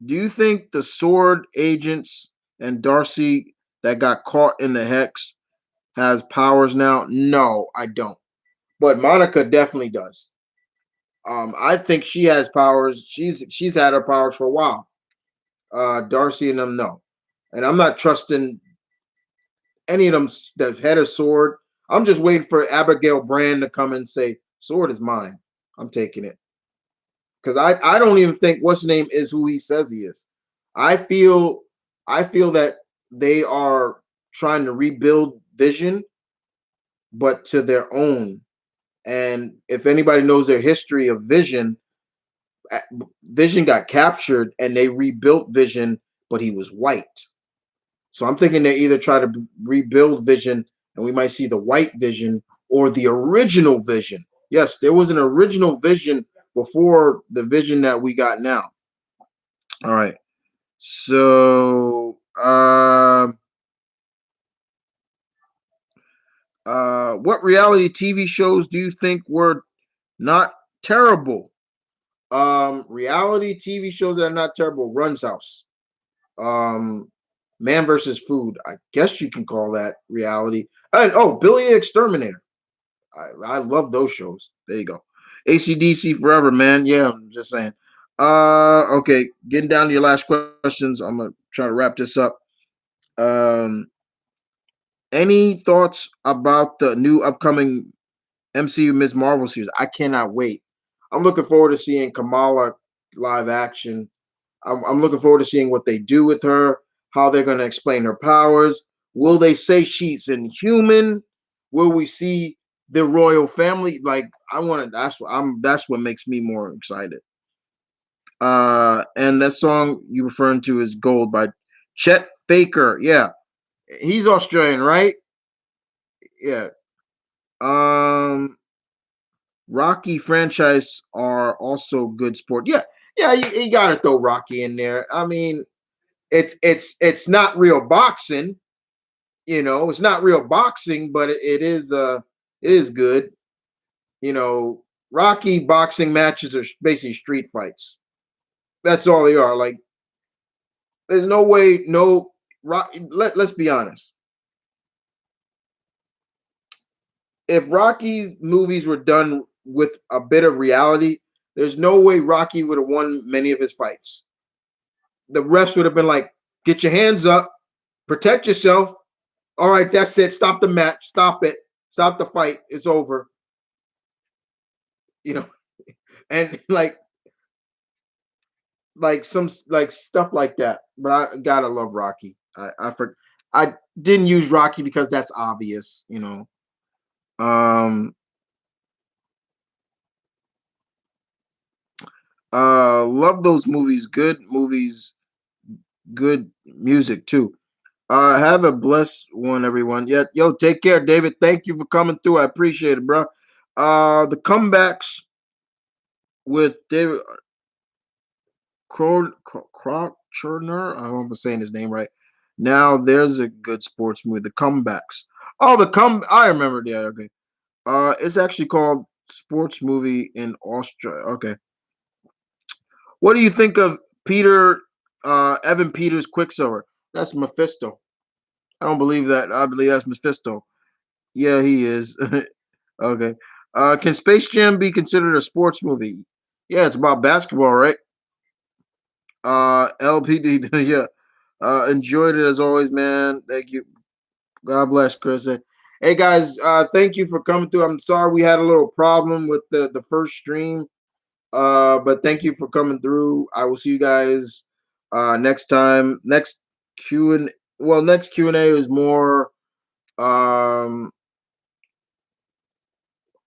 do you think the Sword agents and Darcy that got caught in the hex has powers now? No, I don't. But Monica definitely does. I think she has powers. She's had her powers for a while. Darcy and them, no. And I'm not trusting any of them that had a sword. I'm just waiting for Abigail Brand to come and say, "Sword is mine. I'm taking it." Because I don't even think what's his name is who he says he is. I feel I feel that they are trying to rebuild Vision, but to their own. And if anybody knows their history of Vision, Vision got captured and they rebuilt Vision, but he was white. So I'm thinking they either try to rebuild Vision and we might see the white Vision or the original Vision. Yes, there was an original Vision before the Vision that we got now. All right. So, what reality TV shows do you think were not terrible? Reality TV shows that are not terrible. Run's House. Um, Man versus Food. I guess you can call that reality. And oh, Billy the Exterminator. I love those shows. There you go. ACDC forever, man. Yeah, I'm just saying. Okay, getting down to your last questions. I'm gonna try to wrap this up. Um, any thoughts about the new upcoming MCU Ms. Marvel series? I cannot wait. I'm looking forward to seeing Kamala live action. I'm looking forward to seeing what they do with her, how they're going to explain her powers. Will they say she's inhuman? Will we see the royal family? Like I want to. That's what I'm. That's what makes me more excited. And that song you referring to is "Gold" by Chet Baker. Yeah, he's Australian, right? Yeah. Um, Rocky franchise are also good sport. Yeah, yeah, you got to throw Rocky in there. I mean, it's not real boxing, it's not real boxing, but it is good. Rocky boxing matches are basically street fights. That's all they are. Like, there's no way, no. Let's be honest. If Rocky's movies were done with a bit of reality, there's no way Rocky would have won many of his fights. The refs would have been like, "Get your hands up, protect yourself. All right, that's it. Stop the match. Stop it. Stop the fight. It's over." You know, and like some like stuff like that. But I gotta love Rocky. I didn't use Rocky because that's obvious. Um, love those movies. Good movies. Good music too. Have a blessed one, everyone. Yeah, yo, take care, David. Thank you for coming through. I appreciate it, bro. The comebacks with David Crowcherner. I hope I'm saying his name right. Now there's a good sports movie. The comebacks. Oh, I remember. Yeah, okay. It's actually called Sports Movie in Austria. Okay. What do you think of Peter? Evan Peters Quicksilver. That's Mephisto. I don't believe that. I believe that's Mephisto. Yeah, he is. Okay. Can Space Jam be considered a sports movie? Yeah, it's about basketball, right? LPD. Yeah. Enjoyed it as always, man. Thank you. God bless, Chris. Hey guys, thank you for coming through. I'm sorry we had a little problem with the first stream. But thank you for coming through. I will see you guys next time. Next Q&A is more um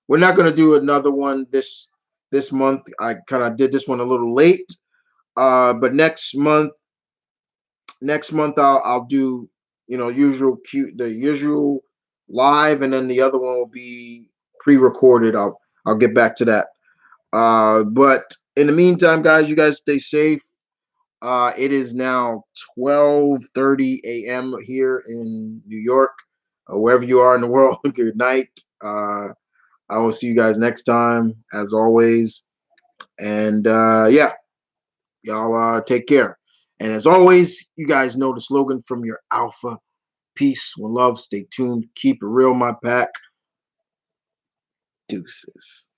we're not gonna do another one this month. I kind of did this one a little late. But next month I'll do usual cute the usual live, and then the other one will be pre-recorded. I'll get back to that. But in the meantime, guys, you guys stay safe. It is now 12:30 a.m. here in New York. Wherever you are in the world, good night. I will see you guys next time, as always. And yeah, y'all take care. And as always, you guys know the slogan from your alpha: peace, one love, stay tuned, keep it real, my pack. Deuces.